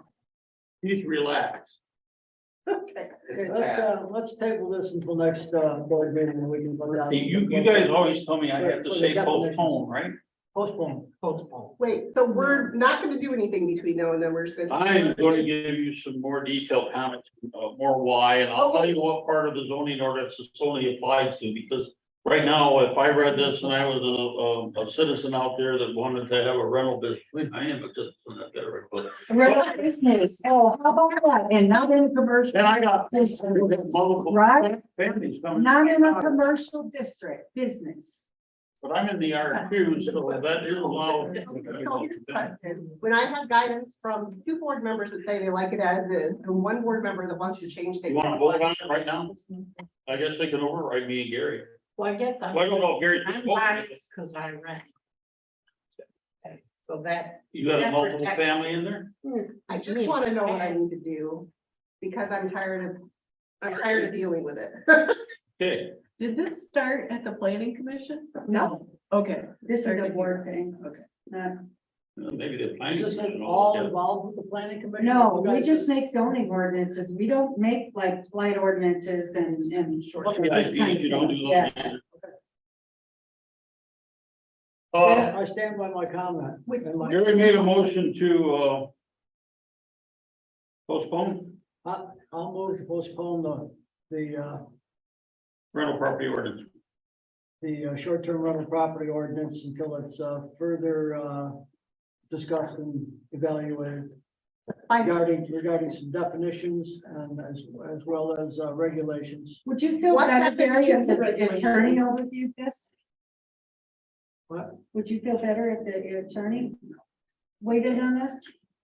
[SPEAKER 2] Please relax.
[SPEAKER 5] Okay.
[SPEAKER 4] let's table this until next, board meeting, and we can. put down-
[SPEAKER 2] You guys always tell me I have to say postpone, right?
[SPEAKER 4] Postpone, postpone.
[SPEAKER 5] Wait, so we're not gonna do anything between now and then, we're just gonna.
[SPEAKER 2] I'm going to give you some more detailed comments, more why, and I'll tell you what part of the zoning ordinance this only applies to, because right now, if I read this and I was a citizen out there that wanted to have a rental business, I am a citizen, that's better, but.
[SPEAKER 1] Rental business, oh, how about that, and not in a commercial.
[SPEAKER 2] And I got
[SPEAKER 1] this,
[SPEAKER 2] multiple
[SPEAKER 1] Right.
[SPEAKER 2] families coming.
[SPEAKER 1] not in a commercial district, business.
[SPEAKER 2] But I'm in the R2, so that is allowed.
[SPEAKER 5] When I have guidance from 2 board members that say they like it as is, and 1 board member that wants to change things.
[SPEAKER 2] You wanna vote on it right now? I guess they can override me and Gary.
[SPEAKER 10] Well, I guess I'm.
[SPEAKER 2] Well, I don't know if Gary's.
[SPEAKER 10] I'm biased because I rent. Okay, so that.
[SPEAKER 2] You got a multiple family in there?
[SPEAKER 5] I just wanna know what I need to do, because I'm tired of dealing with it.
[SPEAKER 2] Okay,
[SPEAKER 9] Did this start at the planning commission?
[SPEAKER 5] No.
[SPEAKER 9] Okay.
[SPEAKER 1] This is
[SPEAKER 9] Started
[SPEAKER 1] a
[SPEAKER 9] here.
[SPEAKER 1] board thing.
[SPEAKER 2] maybe the planning.
[SPEAKER 4] Is this
[SPEAKER 2] commission will
[SPEAKER 4] all
[SPEAKER 2] look at it.
[SPEAKER 4] involved with the planning commission?
[SPEAKER 1] No,
[SPEAKER 4] You
[SPEAKER 1] we
[SPEAKER 4] guys
[SPEAKER 1] just make zoning ordinances. We don't make like blight ordinances and short.
[SPEAKER 2] Well, yeah, you don't do
[SPEAKER 1] Yeah.
[SPEAKER 2] those.
[SPEAKER 4] Yeah, I stand by my comment. And my-
[SPEAKER 2] Gary made a motion to, postpone
[SPEAKER 4] I'll move to postpone the
[SPEAKER 2] rental property ordinance.
[SPEAKER 4] short-term rental property ordinance until it's, further, discussed and evaluated regarding some definitions and as well as, regulations.
[SPEAKER 1] Would you feel
[SPEAKER 5] What
[SPEAKER 1] better, Barry, if the
[SPEAKER 5] definitions of
[SPEAKER 1] attorney
[SPEAKER 5] regulations?
[SPEAKER 1] overviewed this?
[SPEAKER 4] What?
[SPEAKER 1] Would you feel better if the attorney waited on this?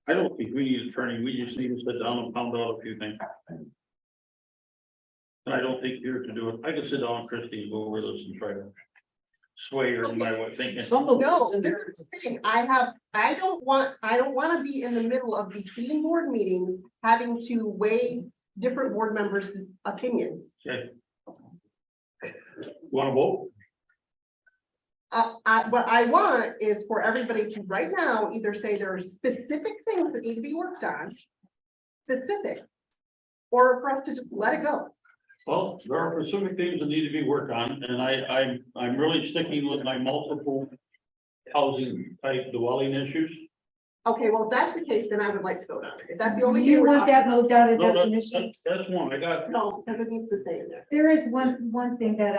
[SPEAKER 2] I don't think we need an attorney, we just need to sit down and pound out a few things. And I don't think you're to do it, I can sit down with Christie and go over this and try to sway her in my way of thinking.
[SPEAKER 4] Some of
[SPEAKER 5] No,
[SPEAKER 4] those-
[SPEAKER 5] this is the thing, I don't wanna be in the middle of between board meetings, having to weigh different board members' opinions.
[SPEAKER 2] Okay. Want to vote?
[SPEAKER 5] What I want is for everybody to right now either say there are specific things that need to be worked on. Specific. Or for us to just let it go.
[SPEAKER 2] Well, there are specific things that need to be worked on, and I'm really sticking with my multiple housing type dwelling issues.
[SPEAKER 5] Okay, well, if that's the case, then I would like to vote on it. If that's the only
[SPEAKER 1] Do
[SPEAKER 5] thing
[SPEAKER 1] you
[SPEAKER 5] we're
[SPEAKER 1] want
[SPEAKER 5] talking
[SPEAKER 1] that
[SPEAKER 5] about.
[SPEAKER 1] moved out of
[SPEAKER 2] No,
[SPEAKER 1] definitions?
[SPEAKER 2] that's one, I got,
[SPEAKER 5] No, because it needs to stay in there.
[SPEAKER 1] There is one thing that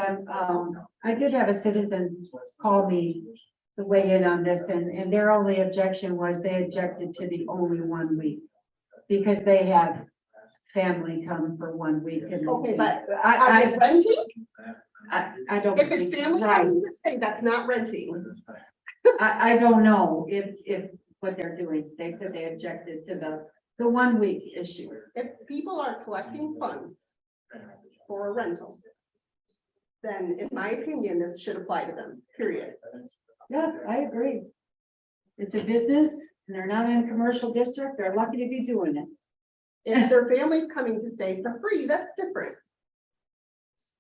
[SPEAKER 1] I did have a citizen call me to weigh in on this, and their only objection was they objected to the only 1 week. Because they had family come for 1 week and.
[SPEAKER 5] Okay, but are they renting?
[SPEAKER 1] I don't.
[SPEAKER 5] If
[SPEAKER 1] think
[SPEAKER 5] it's
[SPEAKER 1] so.
[SPEAKER 5] family
[SPEAKER 1] Right.
[SPEAKER 5] coming to stay, that's not renting.
[SPEAKER 1] I don't know if what they're doing. They said they objected to the 1 week issue.
[SPEAKER 5] If people are collecting funds for a rental, then in my opinion, this should apply to them, period.
[SPEAKER 1] Yeah, I agree. It's a business and they're not in a commercial district. They're lucky to be doing it.
[SPEAKER 5] If their family's coming to stay for free, that's different.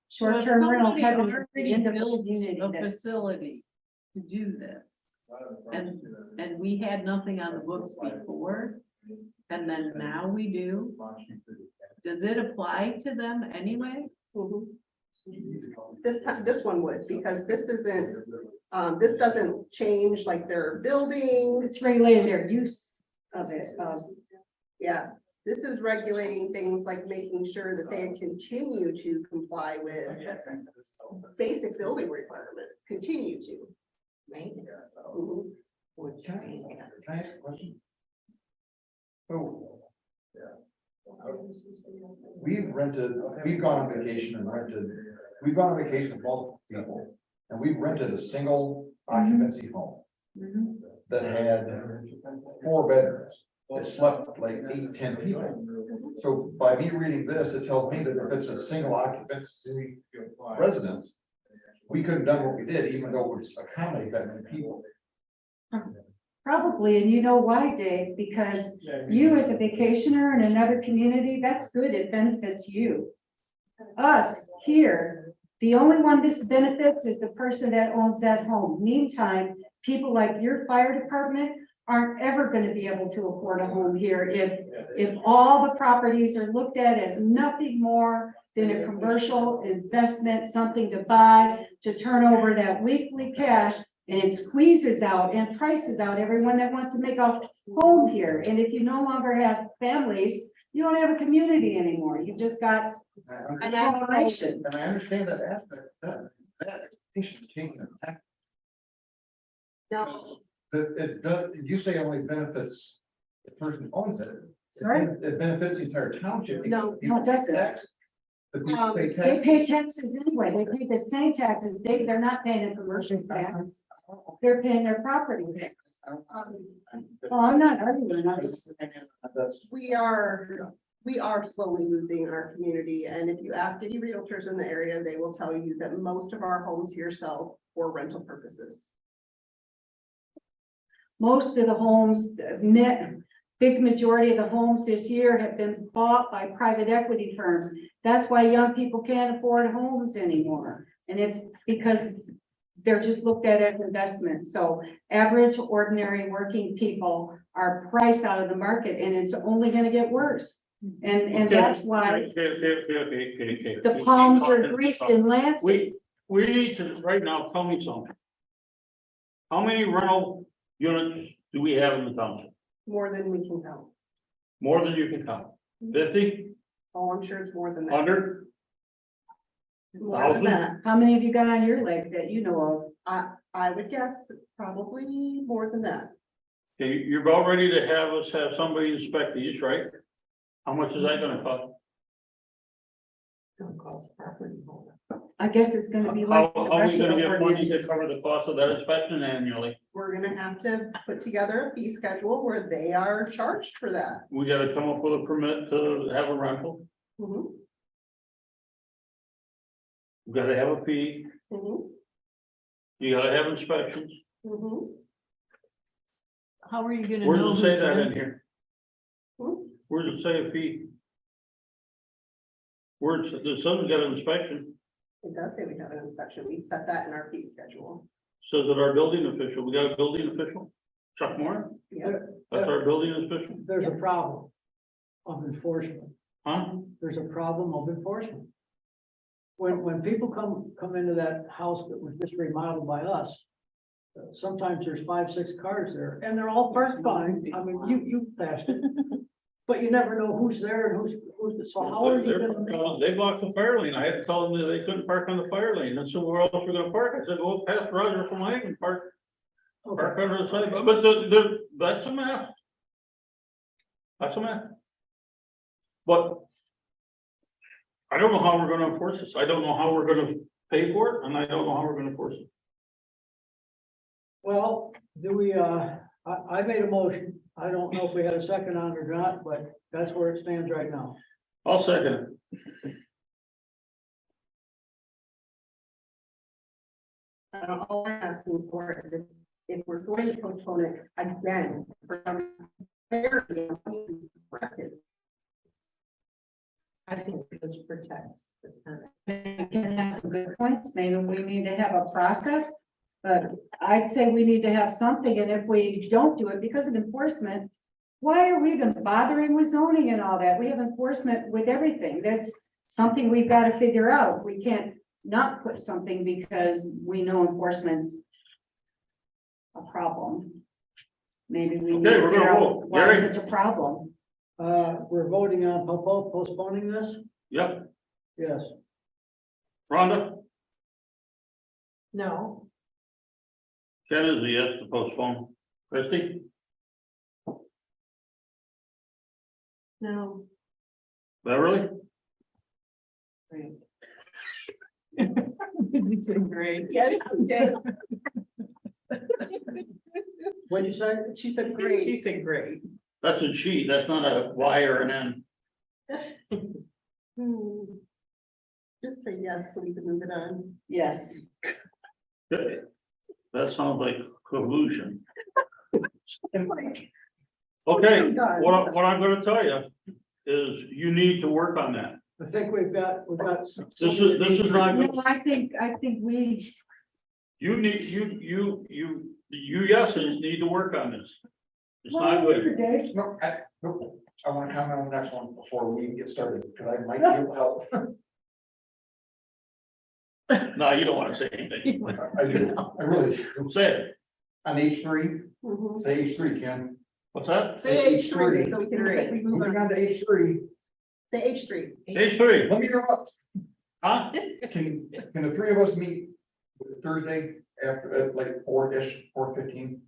[SPEAKER 9] So if
[SPEAKER 1] Short-term rental
[SPEAKER 9] somebody
[SPEAKER 1] heaven at the
[SPEAKER 9] already
[SPEAKER 1] end of the
[SPEAKER 9] built
[SPEAKER 1] community
[SPEAKER 9] a
[SPEAKER 1] that-
[SPEAKER 9] facility to do this. And we had nothing on the books before, and then now we do. Does it apply to them anyway?
[SPEAKER 5] Mhm. This one would, because this isn't, this doesn't change like their building.
[SPEAKER 1] It's regulated their use of it.
[SPEAKER 5] Yeah, this is regulating things like making sure that they continue to comply with basic building requirements, continue to. Mhm.
[SPEAKER 6] Can I ask a question? So. We've gone on vacation and rented, we've gone on vacation with multiple people, and we've rented a single occupancy home
[SPEAKER 1] Mhm.
[SPEAKER 6] that had 4 bedrooms. It slept like 8, 10 people. So by me reading this, it tells me that if it's a single occupancy residence, we couldn't have done what we did, even though it would accommodate that many people.
[SPEAKER 1] Probably, and you know why, Dave, because you as a vacationer in another community, that's good, it benefits you. Us here, the only one this benefits is the person that owns that home. Meantime, people like your fire department aren't ever gonna be able to afford a home here if all the properties are looked at as nothing more than a commercial investment, something to buy, to turn over that weekly cash, and it squeezes out and prices out everyone that wants to make a home here. And if you no longer have families, you don't have a community anymore. You've just got an aggregation.
[SPEAKER 11] And I understand that aspect, that expectation taking effect.
[SPEAKER 5] No,
[SPEAKER 11] It does, you say only benefits the person who owns it.
[SPEAKER 1] Sorry?
[SPEAKER 11] It benefits the entire township.
[SPEAKER 5] No,
[SPEAKER 1] it doesn't.
[SPEAKER 11] Tax. The people pay
[SPEAKER 1] They
[SPEAKER 11] tax.
[SPEAKER 1] pay taxes anyway. They pay the same taxes. They're not paying a commercial tax. They're paying their property tax. Well, I'm not arguing. I'm just-
[SPEAKER 5] we are slowly losing our community, and if you ask any realtors in the area, they will tell you that most of our homes here sell for rental purposes.
[SPEAKER 1] Most of the homes, big majority of the homes this year have been bought by private equity firms. That's why young people can't afford homes anymore. And it's because they're just looked at as investments. So average, ordinary working people are priced out of the market, and it's only gonna get worse. And that's why
[SPEAKER 2] Okay.
[SPEAKER 1] the palms are greased in Lansing.
[SPEAKER 2] We need to, right now, tell me something. How many rental units do we have in the township?
[SPEAKER 5] More than we can count.
[SPEAKER 2] More than you can count. 50,
[SPEAKER 5] Oh, I'm sure it's more than that.
[SPEAKER 2] 100?
[SPEAKER 5] More than that.
[SPEAKER 1] How many have you got on your leg that you know of?
[SPEAKER 5] I would guess probably more than that.
[SPEAKER 2] Okay, you're about ready to have us have somebody inspect these, right? How much is that gonna cost?
[SPEAKER 3] Don't cause property owner.
[SPEAKER 1] I guess it's gonna be
[SPEAKER 2] How,
[SPEAKER 1] like the
[SPEAKER 2] how are
[SPEAKER 1] rest
[SPEAKER 2] we
[SPEAKER 1] of
[SPEAKER 2] gonna
[SPEAKER 1] the
[SPEAKER 2] get money to
[SPEAKER 1] ordinances.
[SPEAKER 2] cover the cost of that inspection annually?
[SPEAKER 5] We're gonna have to put together a fee schedule where they are charged for that.
[SPEAKER 2] We gotta come up with a permit to have a rental,
[SPEAKER 5] Mhm,
[SPEAKER 2] we gotta have a fee,
[SPEAKER 5] mhm,
[SPEAKER 2] you gotta have inspections.
[SPEAKER 5] mhm.
[SPEAKER 9] How are you gonna
[SPEAKER 2] Where
[SPEAKER 9] know
[SPEAKER 2] does it say
[SPEAKER 9] who's
[SPEAKER 2] that in
[SPEAKER 9] renting?
[SPEAKER 2] here?
[SPEAKER 5] Hmm?
[SPEAKER 2] Where does it say a fee? Where it's, there's some got an inspection,
[SPEAKER 5] It does say we have an inspection. We set that in our fee schedule.
[SPEAKER 2] says that our building official, we got a building official? Chuck Moore,
[SPEAKER 5] Yeah,
[SPEAKER 2] that's our building official,
[SPEAKER 4] There's a problem of enforcement.
[SPEAKER 2] huh?
[SPEAKER 4] There's a problem of enforcement. When people come into that house that was just remodeled by us, sometimes there's 5, 6 cars there, and they're all parked fine. I mean, you passed it. But you never know who's there and who's, so how are you gonna?
[SPEAKER 2] They blocked the fire lane, I had to tell them that they couldn't park on the fire lane, and so where else we're gonna park, I said, well, past Roger from Lane and park on the side, but that's a mess. That's a mess. But I don't know how we're gonna enforce this, I don't know how we're gonna pay for it, and I don't know how we're gonna enforce it.
[SPEAKER 4] Well, do we, I made a motion. I don't know if we had a second on it or not, but that's where it stands right now.
[SPEAKER 2] I'll second it.
[SPEAKER 5] all I'm asking for is if we're going to postpone it again for some clarity, corrected.
[SPEAKER 10] I think this protects the tenant.
[SPEAKER 1] You can have some good points. Maybe we need to have a process. But I'd say we need to have something, and if we don't do it because of enforcement, why are we even bothering with zoning and all that? We have enforcement with everything. That's something we've got to figure out. We can't not put something because we know enforcement's a problem. Maybe we need
[SPEAKER 2] Okay,
[SPEAKER 1] to
[SPEAKER 2] we're
[SPEAKER 1] figure
[SPEAKER 2] gonna
[SPEAKER 1] out
[SPEAKER 2] vote.
[SPEAKER 1] why it's
[SPEAKER 2] Gary?
[SPEAKER 1] such a problem.
[SPEAKER 4] We're voting on postponing this?
[SPEAKER 2] Yep,
[SPEAKER 4] Yes.
[SPEAKER 2] Rhonda,
[SPEAKER 10] No,
[SPEAKER 2] Ken is a yes to postpone, Christie,
[SPEAKER 5] No.
[SPEAKER 2] Beverly,
[SPEAKER 9] You said great.
[SPEAKER 4] What'd you say?
[SPEAKER 5] She said great.
[SPEAKER 10] she said great.
[SPEAKER 2] that's a she, that's not a Y or an N.
[SPEAKER 5] Just say yes so we can move it on.
[SPEAKER 1] Yes.
[SPEAKER 2] That sounds like collusion. Okay,
[SPEAKER 5] Done.
[SPEAKER 2] what I'm gonna tell you is you need to work on that.
[SPEAKER 4] I think we've got.
[SPEAKER 2] This is not,
[SPEAKER 1] No, I think we,
[SPEAKER 2] you need, you yeses need to work on this. It's not good.
[SPEAKER 11] No, I want to comment on the next one before we even get started, because I might be able to help.
[SPEAKER 2] No, you don't wanna say anything.
[SPEAKER 11] I do, I really do.
[SPEAKER 2] Say it.
[SPEAKER 11] On H3,
[SPEAKER 5] Mhm.
[SPEAKER 11] say H3, Ken.
[SPEAKER 2] What's that?
[SPEAKER 5] Say H3, so we can, we move
[SPEAKER 11] Moving
[SPEAKER 5] on.
[SPEAKER 11] on to H3,
[SPEAKER 5] Say H3.
[SPEAKER 2] H3,
[SPEAKER 11] let me interrupt.
[SPEAKER 2] huh?
[SPEAKER 11] Can the three of us meet Thursday after, at like 4-ish, 4:15?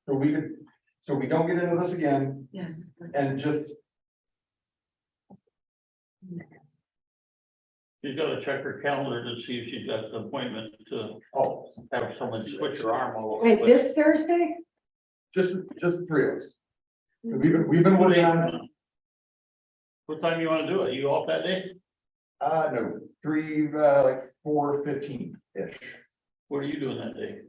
[SPEAKER 11] So we don't get into this again
[SPEAKER 1] yes.
[SPEAKER 11] and just,
[SPEAKER 2] She's gotta check her calendar to see if she's got an appointment to
[SPEAKER 11] oh,
[SPEAKER 2] have someone switch her arm all over.
[SPEAKER 1] Wait, this Thursday?
[SPEAKER 11] just the three of us. We've been working on it.
[SPEAKER 2] What time you wanna do it? You off that day?
[SPEAKER 11] No, like 4:15-ish.
[SPEAKER 2] What are you doing that day?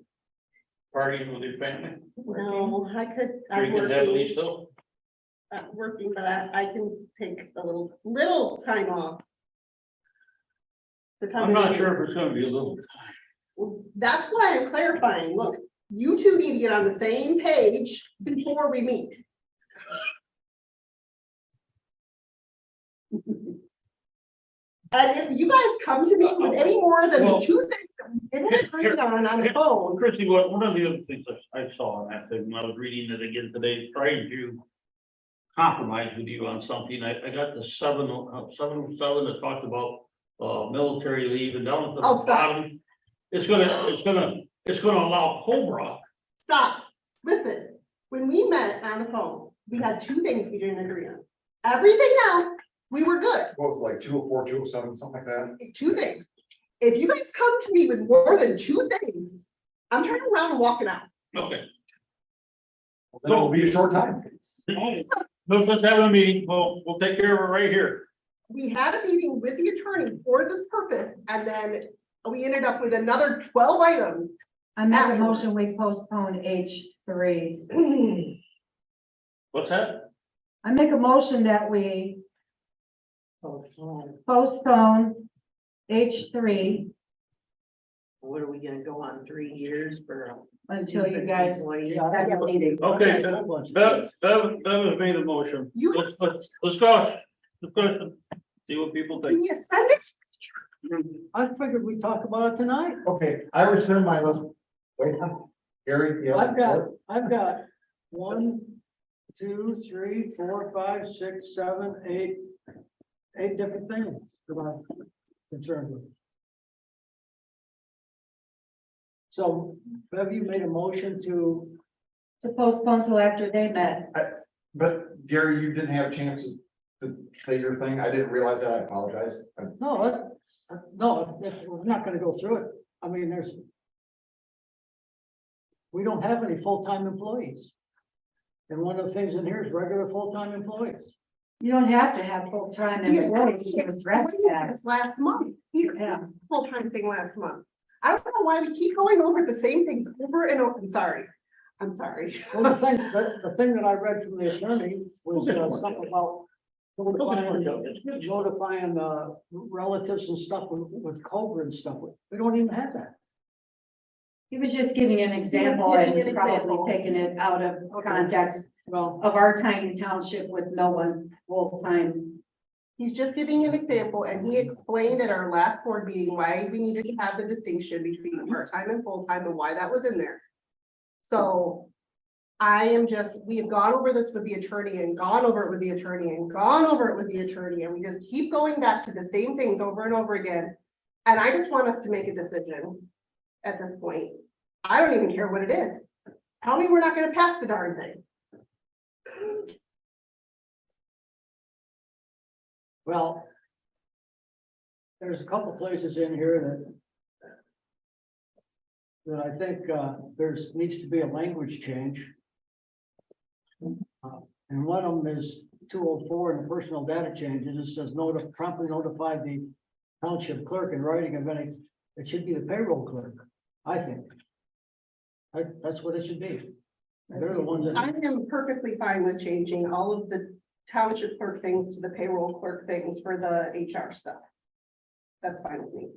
[SPEAKER 2] Partying with your family?
[SPEAKER 5] No, I could, I'm
[SPEAKER 2] Drinking heavily
[SPEAKER 5] working,
[SPEAKER 2] still?
[SPEAKER 5] but I can take a little time off. To come
[SPEAKER 2] I'm not
[SPEAKER 5] in.
[SPEAKER 2] sure if it's gonna be a little.
[SPEAKER 5] That's why I'm clarifying. Look, you two need to get on the same page before we meet. And if you guys come to me with any more than the
[SPEAKER 2] Well,
[SPEAKER 5] two things that we didn't agree on the phone,
[SPEAKER 2] Chrissy, one of the other things I saw in that thing, when I was reading it again today, trying to compromise with you on something, I got the 707 that talked about military leave, and down at the
[SPEAKER 5] Oh, stop.
[SPEAKER 2] bottom, it's gonna allow Cobra.
[SPEAKER 5] stop. Listen, when we met on the phone, we had two things we didn't agree on. Everything else, we were good.
[SPEAKER 11] What was it, like 204, 207, something like that?
[SPEAKER 5] Two things. If you guys come to me with more than two things, I'm turning around and walking out.
[SPEAKER 2] Okay.
[SPEAKER 11] Then it'll be a short time.
[SPEAKER 2] Let's have a meeting, we'll take care of it right here.
[SPEAKER 5] We had a meeting with the attorney for this purpose, and then we ended up with another 12 items.
[SPEAKER 1] I make a motion, we postpone H3.
[SPEAKER 2] What's that?
[SPEAKER 1] I make a motion that we postpone H3
[SPEAKER 10] What are we gonna go on 3 years for?
[SPEAKER 1] until you guys
[SPEAKER 10] Yeah,
[SPEAKER 1] have your meeting.
[SPEAKER 2] Okay, Bev has made a motion.
[SPEAKER 5] You-
[SPEAKER 2] Let's discuss, discussion, see what people
[SPEAKER 5] Can
[SPEAKER 2] think.
[SPEAKER 5] you send it?
[SPEAKER 4] I figured we'd talk about it tonight.
[SPEAKER 11] Okay, I returned my list. Wait, Gary, yeah.
[SPEAKER 4] I've got 1, 2, 3, 4, 5, 6, 7, 8 different things that I'm concerned with. So have you made a motion to,
[SPEAKER 1] To postpone till after they met.
[SPEAKER 11] But Gary, you didn't have a chance to say your thing. I didn't realize that. I apologize.
[SPEAKER 4] no, we're not gonna go through it. I mean, we don't have any full-time employees. And one of the things in here is regular full-time employees.
[SPEAKER 1] You don't have to have full-time employees to address that.
[SPEAKER 5] This last month, here's
[SPEAKER 1] Yeah.
[SPEAKER 5] the full-time thing last month. I don't know why we keep going over the same things over and over. I'm sorry.
[SPEAKER 4] Well, the thing that I read from the attorney was something about notifying relatives and stuff with Cobra and stuff. We don't even have that.
[SPEAKER 1] He was just giving an example
[SPEAKER 5] Giving an
[SPEAKER 1] and probably
[SPEAKER 5] example.
[SPEAKER 1] taking it out of context
[SPEAKER 4] Well,
[SPEAKER 1] of our tiny township with no one full-time.
[SPEAKER 5] He's just giving an example, and he explained at our last board meeting why we needed to have the distinction between part-time and full-time and why that was in there. So we have gone over this with the attorney and gone over it with the attorney and gone over it with the attorney, and we just keep going back to the same things over and over again. And I just want us to make a decision at this point. I don't even care what it is. Tell me we're not gonna pass the darn thing.
[SPEAKER 4] well, there's a couple places in here that I think needs to be a language change. And one of them is 204 in the personal data changes. It says promptly notify the township clerk in writing of any, it should be the payroll clerk, I think. That's what it should be. They're the ones
[SPEAKER 5] I
[SPEAKER 4] that,
[SPEAKER 5] am perfectly fine with changing all of the township clerk things to the payroll clerk things for the HR stuff. That's fine with me.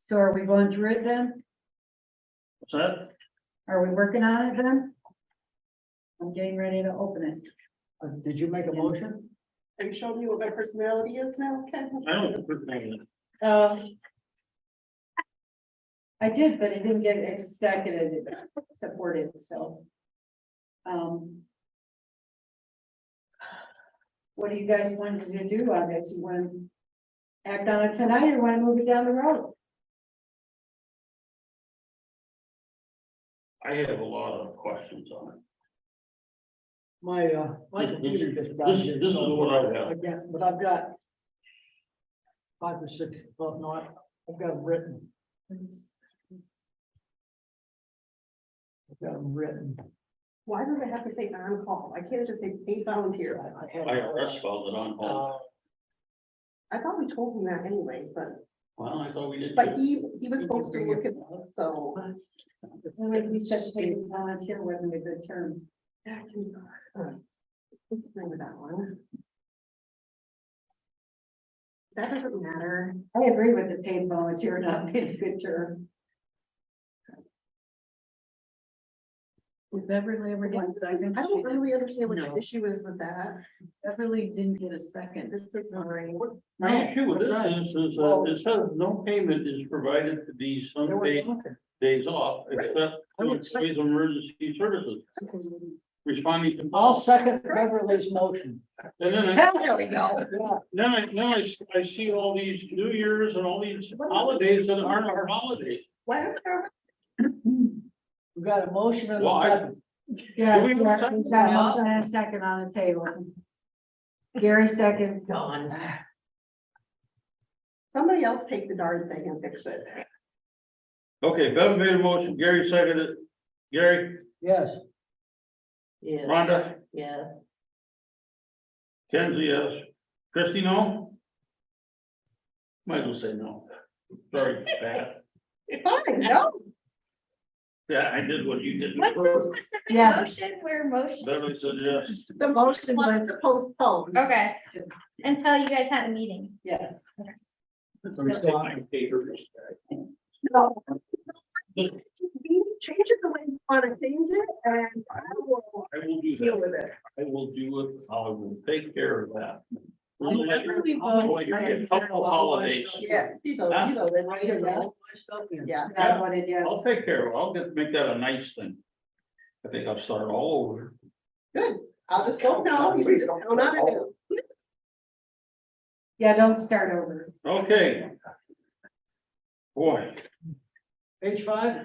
[SPEAKER 1] So are we going through it then?
[SPEAKER 2] What's that?
[SPEAKER 1] Are we working on it then? I'm getting ready to open it.
[SPEAKER 4] did you make a motion?
[SPEAKER 5] Are you showing me what my personality is now, Ken?
[SPEAKER 2] I don't. think
[SPEAKER 1] I did, but it didn't get executive supported, so. What do you guys want to do on this? You want to act on it tonight or want to move it down the road?
[SPEAKER 2] I have a lot of questions on it.
[SPEAKER 4] My computer just died.
[SPEAKER 2] This is what I have.
[SPEAKER 4] Again, but I've got 5 or 6, well, no, I've got them written. I've got them written.
[SPEAKER 5] Why do they have to say on call? I can't just say paid volunteer.
[SPEAKER 2] IRS spelled it on hold.
[SPEAKER 5] I thought we told him that anyway, but,
[SPEAKER 2] Well, I thought we did.
[SPEAKER 5] but he was supposed to look at, so.
[SPEAKER 1] We said paid volunteer wasn't a good term.
[SPEAKER 5] Remember that one. That doesn't matter.
[SPEAKER 1] I agree with the paid volunteer not being a good term.
[SPEAKER 9] Did Beverly ever get a second?
[SPEAKER 5] I don't really understand what
[SPEAKER 9] No.
[SPEAKER 5] the issue is with that.
[SPEAKER 9] Beverly didn't get a second.
[SPEAKER 5] This is fine.
[SPEAKER 2] My issue with this is, it says no payment is provided for these unpaid days off, except for employees of emergency services. Responding to.
[SPEAKER 4] I'll second Beverly's motion.
[SPEAKER 2] And then
[SPEAKER 1] There we go.
[SPEAKER 2] I see all these New Year's and all these holidays that aren't our holidays.
[SPEAKER 5] Why don't there-
[SPEAKER 4] We got a motion and a
[SPEAKER 2] Well,
[SPEAKER 4] second.
[SPEAKER 1] Yeah,
[SPEAKER 2] Do we have a
[SPEAKER 1] yeah,
[SPEAKER 2] second?
[SPEAKER 1] we've got a motion and a second on the table. Gary second.
[SPEAKER 5] Somebody else take the darn thing and fix it.
[SPEAKER 2] Okay, Bev made a motion, Gary seconded it. Gary,
[SPEAKER 4] Yes.
[SPEAKER 2] Rhonda,
[SPEAKER 10] Yeah.
[SPEAKER 2] Kenzie, yes. Christie, no? Might as well say no. Sorry, Pat.
[SPEAKER 5] Fine, no.
[SPEAKER 2] Yeah, I did what you did.
[SPEAKER 10] What's the specific
[SPEAKER 1] Yes.
[SPEAKER 10] motion? Where motion?
[SPEAKER 2] Beverly said yes.
[SPEAKER 5] The motion was to postpone.
[SPEAKER 10] Okay, until you guys had a meeting.
[SPEAKER 1] Yes.
[SPEAKER 5] No. Change it the way you want to change it, and I will
[SPEAKER 2] I will do
[SPEAKER 5] deal
[SPEAKER 2] that.
[SPEAKER 5] with it.
[SPEAKER 2] I will do it. I will take care of that.
[SPEAKER 9] Beverly
[SPEAKER 2] Boy, you get a couple holidays.
[SPEAKER 5] Yeah, you know, then right here, yes. Yeah.
[SPEAKER 1] Got what it
[SPEAKER 2] I'll
[SPEAKER 1] is.
[SPEAKER 2] take care of it. I'll make that a nice thing. I think I'll start all over.
[SPEAKER 5] I'll just vote no, you just don't know not to do.
[SPEAKER 1] Yeah, don't start over.
[SPEAKER 2] Okay. Boy,
[SPEAKER 4] Page 5?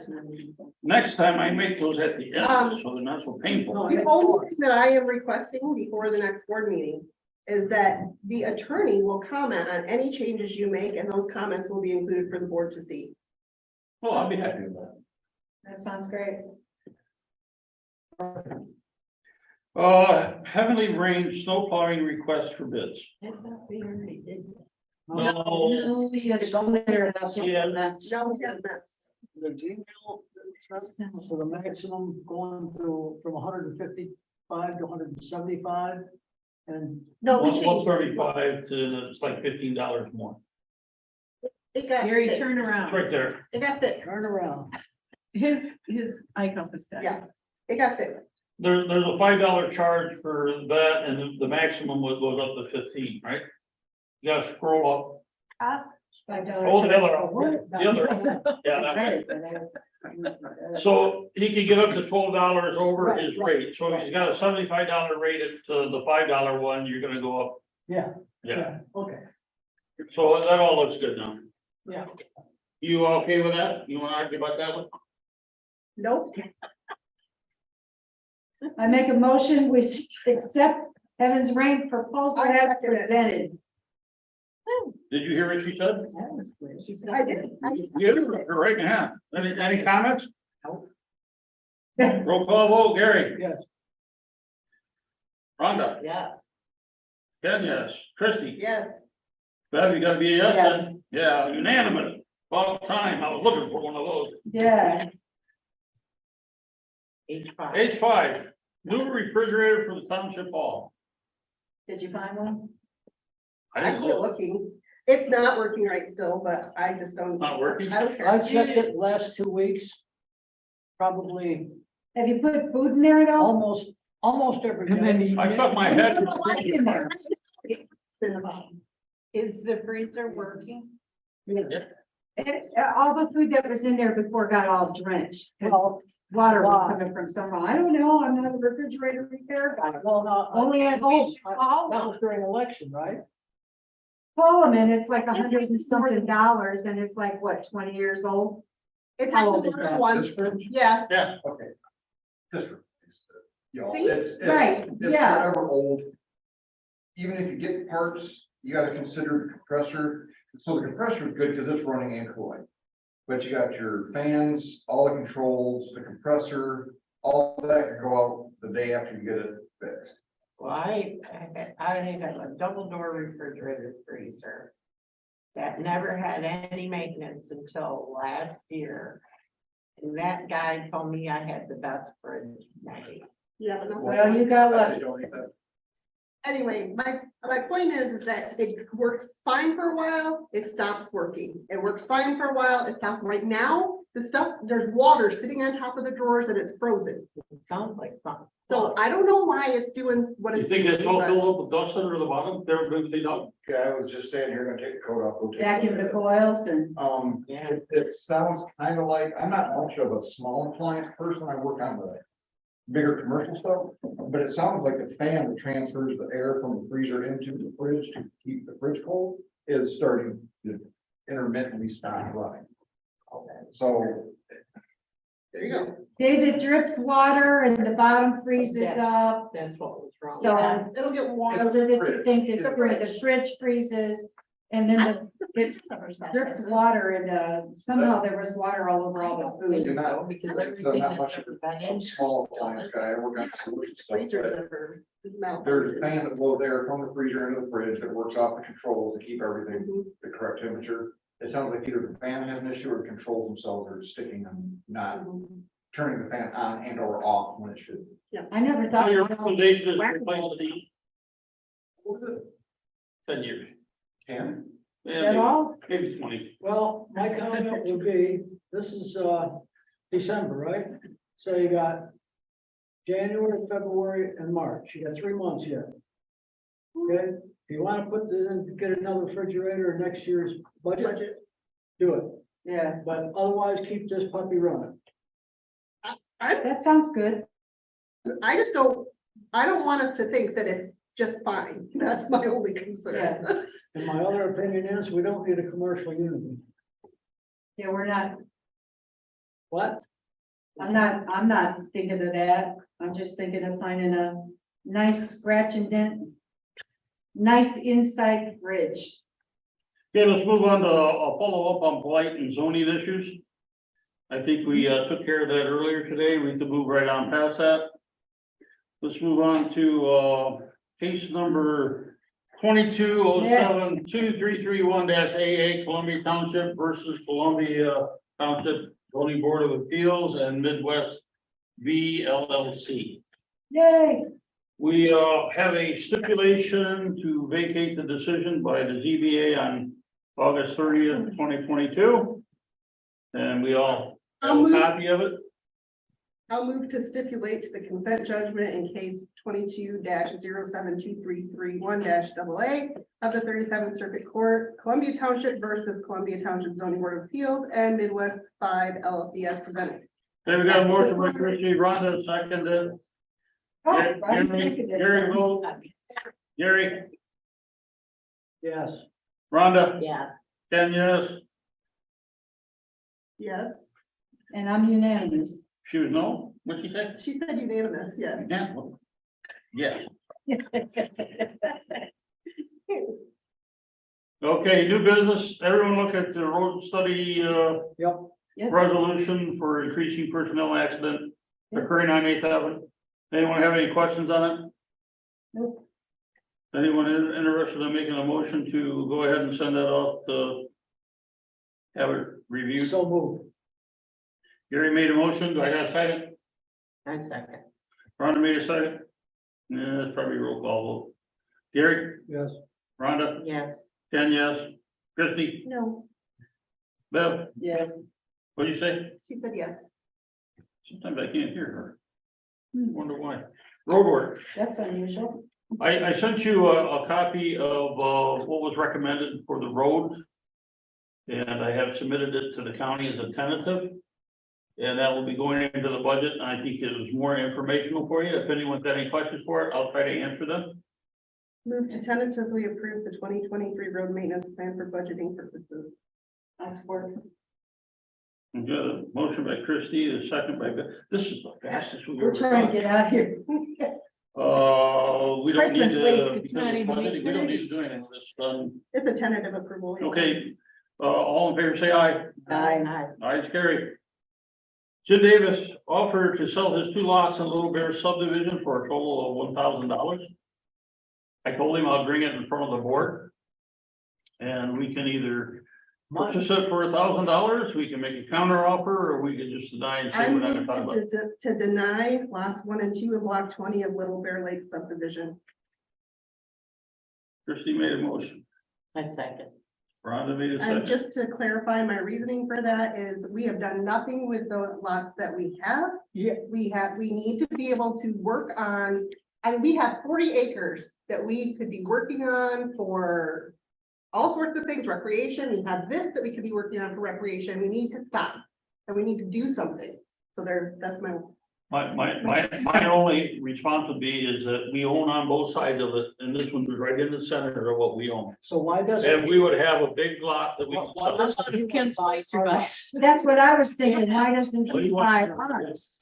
[SPEAKER 2] next time I make those at the end, so they're not so painful.
[SPEAKER 5] The only thing that I am requesting before the next board meeting is that the attorney will comment on any changes you make, and those comments will be included for the board to see.
[SPEAKER 2] Well, I'll be happy with that.
[SPEAKER 1] That sounds great.
[SPEAKER 2] Heavenly Range snow plowing request for bids. No,
[SPEAKER 1] We had to go there.
[SPEAKER 2] Yeah.
[SPEAKER 5] No, yeah, that's,
[SPEAKER 4] The email, so the maximum going to from 155 to 175 and
[SPEAKER 5] no, we
[SPEAKER 2] One
[SPEAKER 5] changed. it.
[SPEAKER 2] 35 to, it's like $15 more.
[SPEAKER 5] It got
[SPEAKER 9] Gary,
[SPEAKER 5] fixed.
[SPEAKER 9] turn
[SPEAKER 2] It's
[SPEAKER 9] around.
[SPEAKER 2] right there.
[SPEAKER 5] It got fixed.
[SPEAKER 4] turn around.
[SPEAKER 9] His eye compass. guy.
[SPEAKER 5] Yeah, it got fixed.
[SPEAKER 2] There's a $5 charge for that, and the maximum goes up to 15, right? You gotta scroll
[SPEAKER 1] $5
[SPEAKER 2] Oh, the other- the other- yeah, that
[SPEAKER 1] that.
[SPEAKER 2] So he can get up to $12 over his rate, so if he's got a $75 rate at the $5 one, you're gonna go up.
[SPEAKER 4] Yeah.
[SPEAKER 2] Yeah,
[SPEAKER 4] Okay.
[SPEAKER 2] so that all looks good now.
[SPEAKER 4] Yeah.
[SPEAKER 2] You okay with that? You wanna argue about that one?
[SPEAKER 5] Nope.
[SPEAKER 1] I make a motion, we accept Heaven's Rain proposal
[SPEAKER 5] I
[SPEAKER 1] as
[SPEAKER 5] second it.
[SPEAKER 1] presented.
[SPEAKER 2] Did you hear what she said?
[SPEAKER 1] That was good.
[SPEAKER 5] I did.
[SPEAKER 2] Yeah, you're right in hand. Any comments? Roll call vote, Gary,
[SPEAKER 4] Yes.
[SPEAKER 2] Rhonda,
[SPEAKER 10] Yes.
[SPEAKER 2] Ken, yes. Christie?
[SPEAKER 5] Yes.
[SPEAKER 2] Bev, you gotta be a yes
[SPEAKER 1] Yes.
[SPEAKER 2] then? Yeah, unanimous. About time. I was looking for one of those.
[SPEAKER 1] Yeah,
[SPEAKER 10] H5.
[SPEAKER 2] H5, new refrigerator for the township hall.
[SPEAKER 1] did you find one?
[SPEAKER 2] I
[SPEAKER 5] I
[SPEAKER 2] didn't
[SPEAKER 5] quit
[SPEAKER 2] look.
[SPEAKER 5] looking. It's not working right still, but I just don't.
[SPEAKER 2] Not working?
[SPEAKER 5] I don't
[SPEAKER 4] I
[SPEAKER 5] care.
[SPEAKER 4] checked it last 2 weeks. Probably
[SPEAKER 1] Have you put food in there at all?
[SPEAKER 4] almost every day.
[SPEAKER 2] I stuck my head.
[SPEAKER 1] Put a light in there.
[SPEAKER 10] Is the freezer working?
[SPEAKER 1] All the food that was in there before got all drenched,
[SPEAKER 4] Well,
[SPEAKER 1] because water was
[SPEAKER 4] why?
[SPEAKER 1] coming from somewhere. I don't know, I'm not a refrigerator repair guy.
[SPEAKER 4] Well, no,
[SPEAKER 1] Only at home.
[SPEAKER 4] that was during election, right?
[SPEAKER 1] Coleman, it's like $100 and something, and it's like, what, 20 years old?
[SPEAKER 5] It's
[SPEAKER 1] How
[SPEAKER 5] had
[SPEAKER 1] old
[SPEAKER 5] the
[SPEAKER 1] is
[SPEAKER 5] water
[SPEAKER 1] that?
[SPEAKER 5] one.
[SPEAKER 6] This fridge?
[SPEAKER 5] Yes.
[SPEAKER 2] Yeah,
[SPEAKER 6] Okay. This fridge. You know,
[SPEAKER 5] See?
[SPEAKER 6] it's
[SPEAKER 1] Right, yeah.
[SPEAKER 6] forever old. Even if you get parts, you gotta consider the compressor. So the compressor is good because it's running and cooling. But you got your fans, all the controls, the compressor, all that can go out the day after you get it fixed.
[SPEAKER 10] Well, I have a double door refrigerator freezer that never had any maintenance until last year. And that guy told me I had the best fridge made.
[SPEAKER 5] Yeah, but not.
[SPEAKER 1] Well, you got
[SPEAKER 6] They
[SPEAKER 1] lucky.
[SPEAKER 6] don't eat that.
[SPEAKER 5] Anyway, my point is that it works fine for a while, it stops working. It works fine for a while, it stops. Right now, the stuff, there's water sitting on top of the drawers and it's frozen.
[SPEAKER 10] It sounds like fun.
[SPEAKER 5] So I don't know why it's doing what
[SPEAKER 2] you
[SPEAKER 5] it's
[SPEAKER 2] think
[SPEAKER 5] doing.
[SPEAKER 2] it's all
[SPEAKER 5] but-
[SPEAKER 2] filled up with dust under the bottom? They're going to be done.
[SPEAKER 6] Okay, I was just standing here, gonna take the coat off. go take a
[SPEAKER 1] Vacuum
[SPEAKER 6] look
[SPEAKER 1] the
[SPEAKER 6] at it.
[SPEAKER 1] coils and,
[SPEAKER 10] Yeah.
[SPEAKER 6] It sounds kind of like, I'm not much of a small appliance person, I work on the bigger commercial stuff, but it sounds like the fan that transfers the air from the freezer into the fridge to keep the fridge cold is starting to intermittently stop running. So.
[SPEAKER 5] There you go.
[SPEAKER 1] David drips water and the bottom freezes up.
[SPEAKER 10] That's what was wrong.
[SPEAKER 1] So
[SPEAKER 5] It'll get warm.
[SPEAKER 1] those are the two things that
[SPEAKER 6] It's a
[SPEAKER 1] go in. The fridge freezes and then it drips water and somehow there was water all over all the food.
[SPEAKER 6] You're not-
[SPEAKER 10] Because
[SPEAKER 6] I'm
[SPEAKER 10] everything
[SPEAKER 6] not
[SPEAKER 10] has
[SPEAKER 6] much of
[SPEAKER 10] never been
[SPEAKER 6] a
[SPEAKER 10] in.
[SPEAKER 6] small appliance guy, I work on commercial stuff,
[SPEAKER 5] Freezers
[SPEAKER 6] but
[SPEAKER 5] are melt.
[SPEAKER 6] there's a fan that blows air from the freezer into the fridge that works off the controls to keep everything the correct temperature. It sounds like either the fan has an issue or the controls themselves are sticking and not turning the fan on and or off when it should.
[SPEAKER 1] I never
[SPEAKER 2] So
[SPEAKER 1] thought.
[SPEAKER 2] your recommendation is to replace
[SPEAKER 1] Whack-a-mole.
[SPEAKER 2] the
[SPEAKER 6] What is it?
[SPEAKER 2] 10 years.
[SPEAKER 6] Can?
[SPEAKER 1] Is
[SPEAKER 2] Yeah,
[SPEAKER 1] that all?
[SPEAKER 2] maybe 20.
[SPEAKER 4] Well, my comment would be, this is, December, right? So you got January, February, and March. You got 3 months yet. Okay, if you want to put it in, get another refrigerator in next year's budget,
[SPEAKER 5] Budget.
[SPEAKER 4] do it.
[SPEAKER 1] Yeah,
[SPEAKER 4] But otherwise, keep this puppy running.
[SPEAKER 1] that sounds good.
[SPEAKER 5] I just don't, I don't want us to think that it's just fine. That's my only concern.
[SPEAKER 4] And my other opinion is, we don't need a commercial unit.
[SPEAKER 1] Yeah, we're not,
[SPEAKER 4] What?
[SPEAKER 1] I'm not thinking of that. I'm just thinking of finding a nice scratch and dent. Nice inside fridge.
[SPEAKER 2] Okay, let's move on to a follow-up on blight and zoning issues. I think we took care of that earlier today. We can move right on past that. Let's move on to case number 22072331-AA Columbia Township versus Columbia Township Zoning Board of Appeals and Midwest VLLC.
[SPEAKER 1] Yay.
[SPEAKER 2] We have a stipulation to vacate the decision by the ZBA on August 30th, 2022. And we all have a copy of it.
[SPEAKER 5] I'll move to stipulate to the consent judgment in case 22-072331-AA of the 37th Circuit Court, Columbia Township versus Columbia Township Zoning Board of Appeals and Midwest 5 LLC as presented.
[SPEAKER 2] Okay, we got a motion by Christie, Rhonda, seconded.
[SPEAKER 1] Oh, I was thinking that.
[SPEAKER 2] Gary, vote. Gary,
[SPEAKER 4] Yes.
[SPEAKER 2] Rhonda,
[SPEAKER 10] Yeah.
[SPEAKER 2] Ken, yes.
[SPEAKER 5] Yes,
[SPEAKER 1] And I'm unanimous.
[SPEAKER 2] She was no, what'd she say?
[SPEAKER 5] she said unanimous, yes.
[SPEAKER 2] Yeah. Yeah. Okay, new business. Everyone look at the road study,
[SPEAKER 4] Yep.
[SPEAKER 2] resolution for increasing personnel accident occurring on 8th Avenue. Anyone have any questions on it?
[SPEAKER 1] Nope.
[SPEAKER 2] Anyone interested in making a motion to go ahead and send that off to have it reviewed?
[SPEAKER 4] So move.
[SPEAKER 2] Gary made a motion. Do I got a second?
[SPEAKER 10] I second.
[SPEAKER 2] Rhonda made a second. Yeah, that's probably a roll call vote. Gary,
[SPEAKER 4] Yes.
[SPEAKER 2] Rhonda,
[SPEAKER 10] Yes.
[SPEAKER 2] Ken, yes. Christie,
[SPEAKER 5] No,
[SPEAKER 2] Bev,
[SPEAKER 9] Yes.
[SPEAKER 2] what do you say?
[SPEAKER 5] she said yes.
[SPEAKER 2] Sometimes I can't hear her. Wonder why. Road work.
[SPEAKER 1] That's unusual.
[SPEAKER 2] I sent you a copy of, what was recommended for the roads. And I have submitted it to the county as a tentative. And that will be going into the budget, and I think it was more informational for you. If anyone's got any questions for it, I'll try to answer them.
[SPEAKER 5] Move to tentatively approve the 2023 road maintenance plan for budgeting purposes.
[SPEAKER 1] That's work.
[SPEAKER 2] We got a motion by Christie, a second by, this is the fastest we've
[SPEAKER 1] We're
[SPEAKER 2] ever
[SPEAKER 1] trying to
[SPEAKER 2] done.
[SPEAKER 1] get out of here.
[SPEAKER 2] We don't need
[SPEAKER 1] Christmas week,
[SPEAKER 2] to,
[SPEAKER 1] it's
[SPEAKER 2] because
[SPEAKER 9] not
[SPEAKER 2] it's
[SPEAKER 9] even
[SPEAKER 2] budgeted, we don't
[SPEAKER 9] 8:30.
[SPEAKER 2] need to do anything with this done.
[SPEAKER 5] It's a tentative approval.
[SPEAKER 2] Okay, all in favor, say aye.
[SPEAKER 10] Aye.
[SPEAKER 2] Aye, it's carried. Jim Davis offered to sell his 2 lots in Little Bear subdivision for a total of $1,000. I told him I'll bring it in front of the board. And we can either purchase it for $1,000, we can make a counter offer, or we can just deny and say
[SPEAKER 5] I
[SPEAKER 2] we're
[SPEAKER 5] move
[SPEAKER 2] not gonna talk about it.
[SPEAKER 5] to deny lots 1 and 2 of block 20 of Little Bear Lake subdivision.
[SPEAKER 2] Christie made a motion.
[SPEAKER 10] I second.
[SPEAKER 2] Rhonda made a
[SPEAKER 5] And
[SPEAKER 2] second.
[SPEAKER 5] just to clarify, my reasoning for that is we have done nothing with the lots that we have.
[SPEAKER 4] Yeah.
[SPEAKER 5] We need to be able to work on, I mean, we have 40 acres that we could be working on for all sorts of things, recreation. We have this that we could be working on for recreation. We need to stop and we need to do something. So that's my,
[SPEAKER 2] My only response would be is that we own on both sides of it, and this one was right in the center of what we own.
[SPEAKER 4] So why doesn't?
[SPEAKER 2] And we would have a big lot that we.
[SPEAKER 4] Why doesn't he
[SPEAKER 9] Ken
[SPEAKER 4] buy
[SPEAKER 9] Spicer
[SPEAKER 4] our
[SPEAKER 9] buys.
[SPEAKER 1] That's what I was thinking. Why doesn't
[SPEAKER 2] What do
[SPEAKER 1] he
[SPEAKER 2] you want?
[SPEAKER 1] buy ours?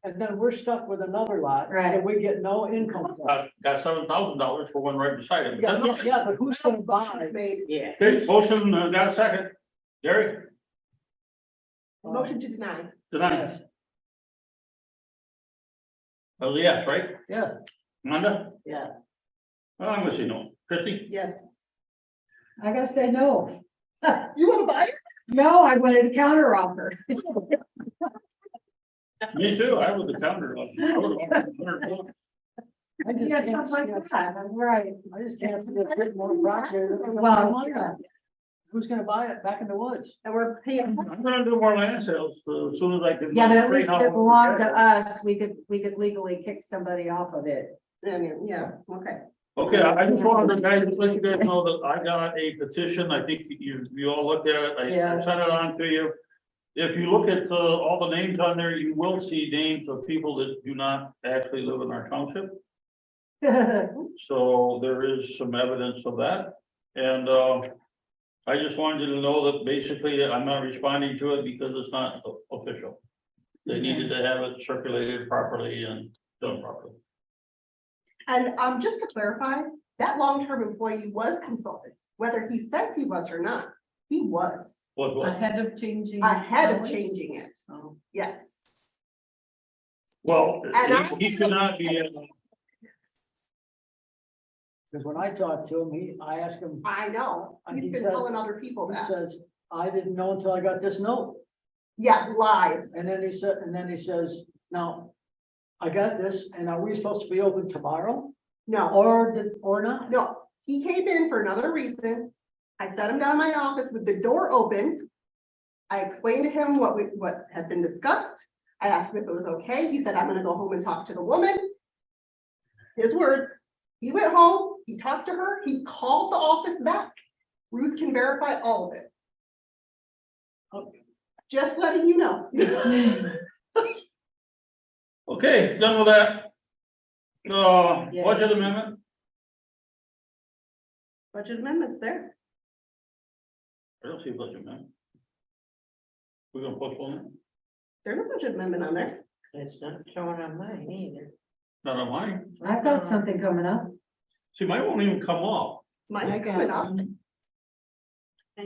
[SPEAKER 4] And then we're stuck with another lot.
[SPEAKER 1] Right.
[SPEAKER 4] And we get no income. from it.
[SPEAKER 2] Got $7,000 for one right beside it.
[SPEAKER 4] Yeah, but who's gonna buy?
[SPEAKER 5] it's made,
[SPEAKER 10] Yeah.
[SPEAKER 2] Okay, motion, got a second. Gary,
[SPEAKER 5] motion to deny.
[SPEAKER 2] deny. Oh, yes, right?
[SPEAKER 4] Yes,
[SPEAKER 2] Amanda?
[SPEAKER 10] Yeah.
[SPEAKER 2] I'm gonna say no. Christie?
[SPEAKER 5] Yes.
[SPEAKER 1] I gotta say no.
[SPEAKER 5] You want to buy it?
[SPEAKER 1] No, I wanted a counter offer.
[SPEAKER 2] Me too, I was the counter. I would've-
[SPEAKER 4] I just
[SPEAKER 1] Yeah,
[SPEAKER 4] can't
[SPEAKER 1] something
[SPEAKER 4] see,
[SPEAKER 1] like that. I'm right.
[SPEAKER 4] I just can't see a bit more rock there.
[SPEAKER 1] Well,
[SPEAKER 4] Who's gonna buy it back in the woods?
[SPEAKER 5] And we're paying.
[SPEAKER 2] I'm gonna do more land sales as soon as I can.
[SPEAKER 1] yeah, but at least if
[SPEAKER 2] straighten
[SPEAKER 1] it
[SPEAKER 2] out-
[SPEAKER 1] belonged to us, we could legally kick somebody off of it.
[SPEAKER 5] I mean, yeah, okay.
[SPEAKER 2] Okay, I just wanted to guys, let you guys know that I got a petition. I think you all looked at it. I
[SPEAKER 1] Yeah.
[SPEAKER 2] sent it on to you. If you look at all the names on there, you will see names of people that do not actually live in our township. So there is some evidence of that. And I just wanted you to know that basically I'm not responding to it because it's not official. They needed to have it circulated properly and done properly.
[SPEAKER 5] And just to clarify, that long-term employee was consulted, whether he says he was or not, he was
[SPEAKER 2] What?
[SPEAKER 9] Ahead of changing.
[SPEAKER 5] ahead of
[SPEAKER 9] hours?
[SPEAKER 5] changing it.
[SPEAKER 9] Oh.
[SPEAKER 5] Yes.
[SPEAKER 2] Well,
[SPEAKER 5] And
[SPEAKER 2] he could not be,
[SPEAKER 4] Because when I talked to him, I asked him,
[SPEAKER 5] I know.
[SPEAKER 4] And
[SPEAKER 5] He's
[SPEAKER 4] he
[SPEAKER 5] been
[SPEAKER 4] said-
[SPEAKER 5] telling other people
[SPEAKER 4] he
[SPEAKER 5] that.
[SPEAKER 4] says, I didn't know until I got this note.
[SPEAKER 5] Yeah, lies.
[SPEAKER 4] And then he says, now, I got this, and are we supposed to be open tomorrow
[SPEAKER 5] No,
[SPEAKER 4] or not?
[SPEAKER 5] no. He came in for another reason. I sat him down in my office with the door open. I explained to him what had been discussed. I asked him if it was okay. He said, I'm gonna go home and talk to the woman. His words. He went home, he talked to her, he called the office back. Ruth can verify all of it. Just letting you know.
[SPEAKER 2] okay, done with that. Budget amendment,
[SPEAKER 5] Budget amendments there.
[SPEAKER 2] I don't see a budget amendment. We're gonna postpone it,
[SPEAKER 5] There's a budget amendment on there.
[SPEAKER 10] It's not showing on mine either.
[SPEAKER 2] not on mine.
[SPEAKER 1] I've got something coming up.
[SPEAKER 2] See, mine won't even come off.
[SPEAKER 5] Mine's coming up.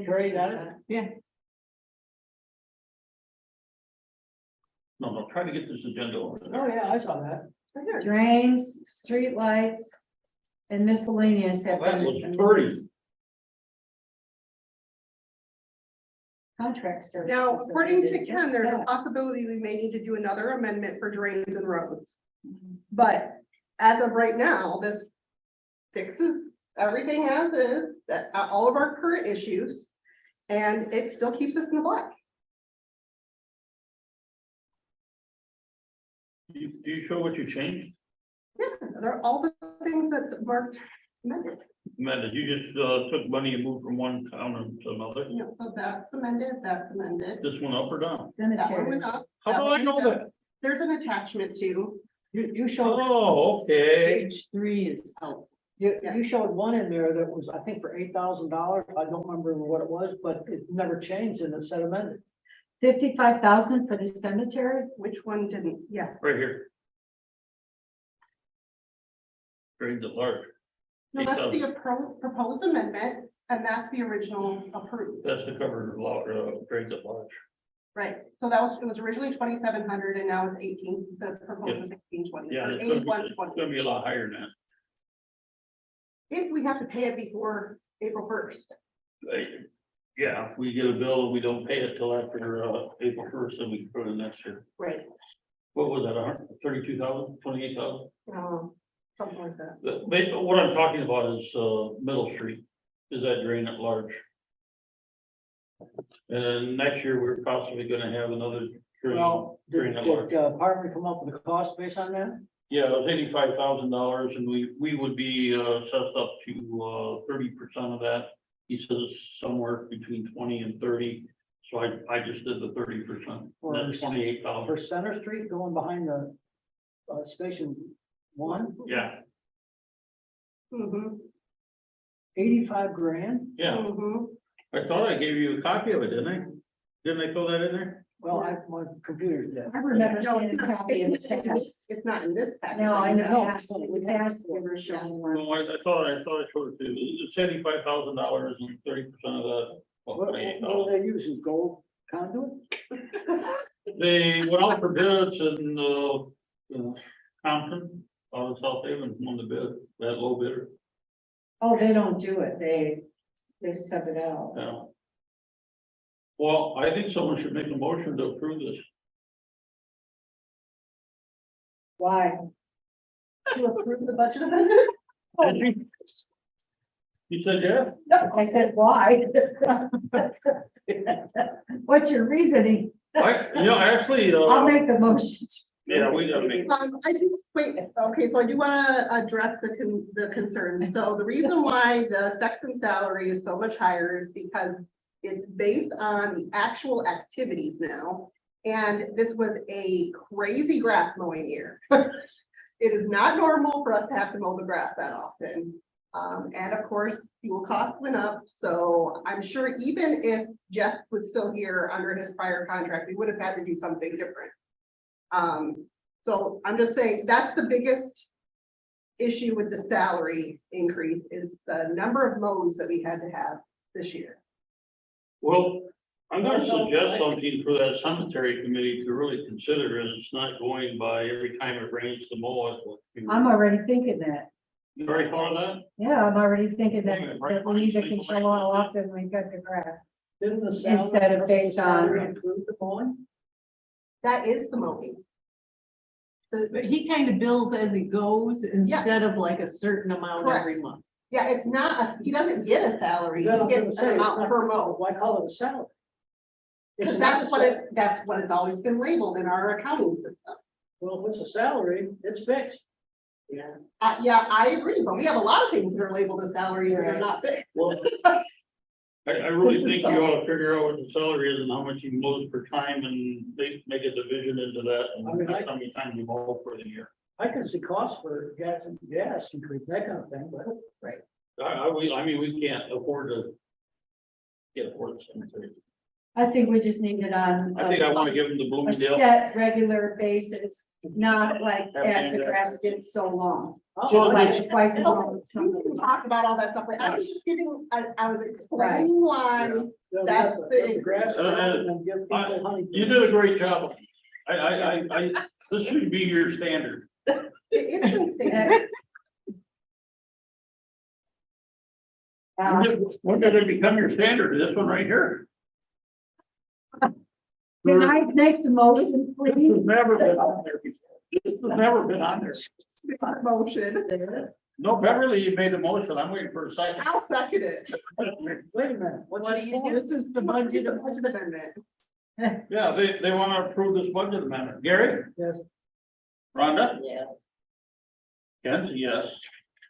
[SPEAKER 4] Carry that.
[SPEAKER 9] Yeah.
[SPEAKER 2] No, try to get this agenda over
[SPEAKER 4] Oh,
[SPEAKER 2] there.
[SPEAKER 4] yeah, I saw that.
[SPEAKER 5] Right here.
[SPEAKER 1] Drains, streetlights, And miscellaneous have
[SPEAKER 2] That was
[SPEAKER 1] been
[SPEAKER 2] pretty.
[SPEAKER 1] contract services.
[SPEAKER 5] Now, according to
[SPEAKER 1] amended.
[SPEAKER 5] Ken, there's a
[SPEAKER 1] Yeah.
[SPEAKER 5] possibility we may need to do another amendment for drains and roads. But as of right now, this fixes everything as is, that all of our current issues. And it still keeps us in the black.
[SPEAKER 2] Do you show what you changed?
[SPEAKER 5] Yeah, they're all the things that's marked amended.
[SPEAKER 2] Amanda, you just, took money and moved from one town to another.
[SPEAKER 5] You know, so that's amended, that's amended.
[SPEAKER 2] This one up or down?
[SPEAKER 5] That one
[SPEAKER 1] Cemetery.
[SPEAKER 5] went up.
[SPEAKER 2] How do I know that?
[SPEAKER 5] There's an attachment to.
[SPEAKER 4] You showed,
[SPEAKER 2] Oh, okay.
[SPEAKER 9] Page 3 is helpful.
[SPEAKER 4] you showed one in there that was, I think, for $8,000. I don't remember what it was, but it never changed and it said amended.
[SPEAKER 1] 55,000 for the cemetery?
[SPEAKER 5] Which one didn't? Yeah,
[SPEAKER 2] Right here. Drains at large.
[SPEAKER 5] no, that's
[SPEAKER 2] 8,000.
[SPEAKER 5] the proposed amendment, and that's the original approved.
[SPEAKER 2] That's to cover drains at large.
[SPEAKER 5] Right, so that was, it was originally 2,700 and now it's 18, the proposal is 1820.
[SPEAKER 2] Yeah,
[SPEAKER 5] or
[SPEAKER 2] it's gonna
[SPEAKER 5] 8120.
[SPEAKER 2] be a lot higher than that.
[SPEAKER 5] If we have to pay it before April 1st.
[SPEAKER 2] Yeah, if we get a bill, we don't pay it till after, April 1st, then we can put it in next year.
[SPEAKER 5] Right.
[SPEAKER 2] What was that, 32,000, 28,000?
[SPEAKER 5] Something like that.
[SPEAKER 2] What I'm talking about is, Middle Street, is that drain at large? And next year, we're possibly gonna have another drain,
[SPEAKER 4] Well,
[SPEAKER 2] drain at large.
[SPEAKER 4] did Parker come up with a cost based on that?
[SPEAKER 2] Yeah, it was $85,000 and we would be, assessed up to, 30% of that. He says somewhere between 20 and 30, so I just did the 30%,
[SPEAKER 4] Or
[SPEAKER 2] that's 28,000,
[SPEAKER 4] For Center Street going behind the Station 1,
[SPEAKER 2] yeah,
[SPEAKER 5] Mm-hmm,
[SPEAKER 4] 85 grand?
[SPEAKER 2] yeah.
[SPEAKER 5] mm-hmm.
[SPEAKER 2] I thought I gave you a copy of it, didn't I? Didn't I throw that in there?
[SPEAKER 4] Well, my computer's dead.
[SPEAKER 1] I remember
[SPEAKER 5] No,
[SPEAKER 1] seeing
[SPEAKER 5] it's
[SPEAKER 1] a
[SPEAKER 5] not,
[SPEAKER 1] copy in the
[SPEAKER 5] it's not in
[SPEAKER 1] past.
[SPEAKER 5] this, it's not in this package.
[SPEAKER 1] No, in the
[SPEAKER 4] No.
[SPEAKER 1] past, we were showing one.
[SPEAKER 2] No, I thought I showed it to you, it's $75,000 and 30% of that. Well,
[SPEAKER 4] What
[SPEAKER 2] 28,000.
[SPEAKER 4] are they using, gold conduit?
[SPEAKER 2] They went out for bids and, Compton, out of South Haven, won the bid, that low bidder,
[SPEAKER 1] Oh, they don't do it. They sub it out.
[SPEAKER 2] yeah. Well, I think someone should make a motion to approve this.
[SPEAKER 1] Why?
[SPEAKER 5] To approve the budget amendment?
[SPEAKER 2] Did you? You said, yeah?
[SPEAKER 1] I said, why? What's your reasoning?
[SPEAKER 2] Actually,
[SPEAKER 1] I'll make the motion.
[SPEAKER 2] yeah, we gotta make,
[SPEAKER 5] I do, wait, okay, so I do wanna address the concern. So the reason why the sexton salary is so much higher is because it's based on the actual activities now. And this was a crazy grass mowing year. It is not normal for us to have to mow the grass that often. And of course, fuel costs went up, so I'm sure even if Jeff was still here under his prior contract, we would have had to do something different. So I'm just saying, that's the biggest issue with the salary increase is the number of mows that we had to have this year.
[SPEAKER 2] well, I'm gonna suggest something for that cemetery committee to really consider, is it's not going by every time it rains to mow it.
[SPEAKER 1] I'm already thinking that.
[SPEAKER 2] You already thought of that?
[SPEAKER 1] Yeah, I'm already thinking that,
[SPEAKER 2] Yeah,
[SPEAKER 1] that we either can show how often we cut the grass.
[SPEAKER 4] Didn't the salary-
[SPEAKER 1] Instead of based on-
[SPEAKER 4] salary include the mowing?
[SPEAKER 5] That is the mowing.
[SPEAKER 9] But he kind of bills as he goes instead of like a certain amount every
[SPEAKER 5] Correct.
[SPEAKER 9] month.
[SPEAKER 5] Yeah, it's not, he doesn't get a salary, he
[SPEAKER 4] That's what I'm
[SPEAKER 5] gets
[SPEAKER 4] saying,
[SPEAKER 5] an
[SPEAKER 4] it's
[SPEAKER 5] amount
[SPEAKER 4] not-
[SPEAKER 5] per mow.
[SPEAKER 4] Why call it a salary? It's
[SPEAKER 5] Because
[SPEAKER 4] not
[SPEAKER 5] that's
[SPEAKER 4] a
[SPEAKER 5] what
[SPEAKER 4] salary.
[SPEAKER 5] that's what it's always been labeled in our accounting system.
[SPEAKER 4] Well, if it's a salary, it's fixed. Yeah.
[SPEAKER 5] Yeah, I agree, but we have a lot of things that are labeled as salaries that are not fixed.
[SPEAKER 2] Well, I really think you ought to figure out what the salary is and how much he mows per time and make a division into that. And
[SPEAKER 4] I mean,
[SPEAKER 2] that's how many times you mow for the year.
[SPEAKER 4] I can see costs for gas increase, that kind of thing, but
[SPEAKER 2] I mean, we can't afford to get afford the cemetery.
[SPEAKER 1] I think we just need it on.
[SPEAKER 2] I think I want to give him the
[SPEAKER 1] A
[SPEAKER 2] Bloomingdale.
[SPEAKER 1] set regular basis, not like as the grass gets so long, just like twice a month.
[SPEAKER 5] We can talk about all that stuff, but I was just giving, I was explaining why. That's the-
[SPEAKER 4] grass. and give people honey.
[SPEAKER 2] You did a great job. This should be your standard.
[SPEAKER 5] It is been stated.
[SPEAKER 2] When did it become your standard? This one right here?
[SPEAKER 1] Can I make the motion,
[SPEAKER 2] This
[SPEAKER 1] please?
[SPEAKER 2] has never been on there before. This has never been on there.
[SPEAKER 5] Motion.
[SPEAKER 2] No, Beverly, you made the motion. I'm waiting for a second.
[SPEAKER 5] I'll second it.
[SPEAKER 4] Wait a minute, what's
[SPEAKER 9] What
[SPEAKER 4] this
[SPEAKER 9] do you
[SPEAKER 4] for?
[SPEAKER 9] do?
[SPEAKER 1] This is the budget.
[SPEAKER 5] Budget amendment.
[SPEAKER 2] Yeah, they want to approve this budget amendment. Gary?
[SPEAKER 4] Yes.
[SPEAKER 2] Rhonda?
[SPEAKER 9] Yeah.
[SPEAKER 2] Ken's a yes.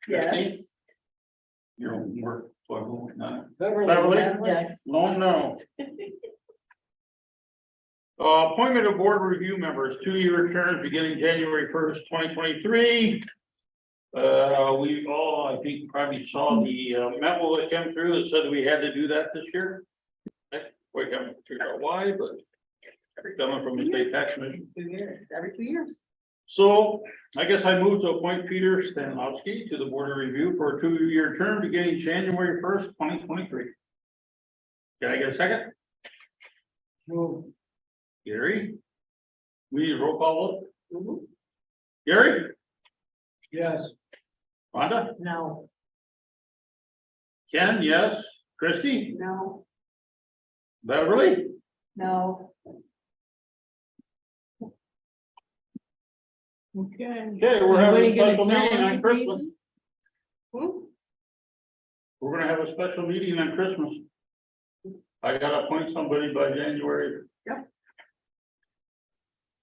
[SPEAKER 5] Yes.
[SPEAKER 2] Your own work, so I won't, no.
[SPEAKER 4] Beverly?
[SPEAKER 9] Yes.
[SPEAKER 2] No. Appointment of board review members, 2-year terms beginning January 1st, 2023. We all, I think, probably saw the memo that came through that said we had to do that this year. We haven't figured out why, but coming from the state tax commission.
[SPEAKER 5] 2 years, every 2 years.
[SPEAKER 2] So I guess I move to appoint Peter Stanlowski to the board of review for a 2-year term beginning January 1st, 2023. Can I get a second?
[SPEAKER 4] Move.
[SPEAKER 2] Gary? We need a roll call vote? Gary?
[SPEAKER 4] Yes.
[SPEAKER 2] Rhonda?
[SPEAKER 9] No.
[SPEAKER 2] Ken, yes. Christie?
[SPEAKER 5] No.
[SPEAKER 2] Beverly?
[SPEAKER 1] No.
[SPEAKER 9] Okay.
[SPEAKER 2] Okay, we're having a
[SPEAKER 9] Somebody gonna
[SPEAKER 2] special
[SPEAKER 9] tell
[SPEAKER 2] meeting on
[SPEAKER 9] him,
[SPEAKER 2] Christmas.
[SPEAKER 5] Hmm?
[SPEAKER 2] We're gonna have a special meeting on Christmas. I gotta appoint somebody by January.
[SPEAKER 5] Yep.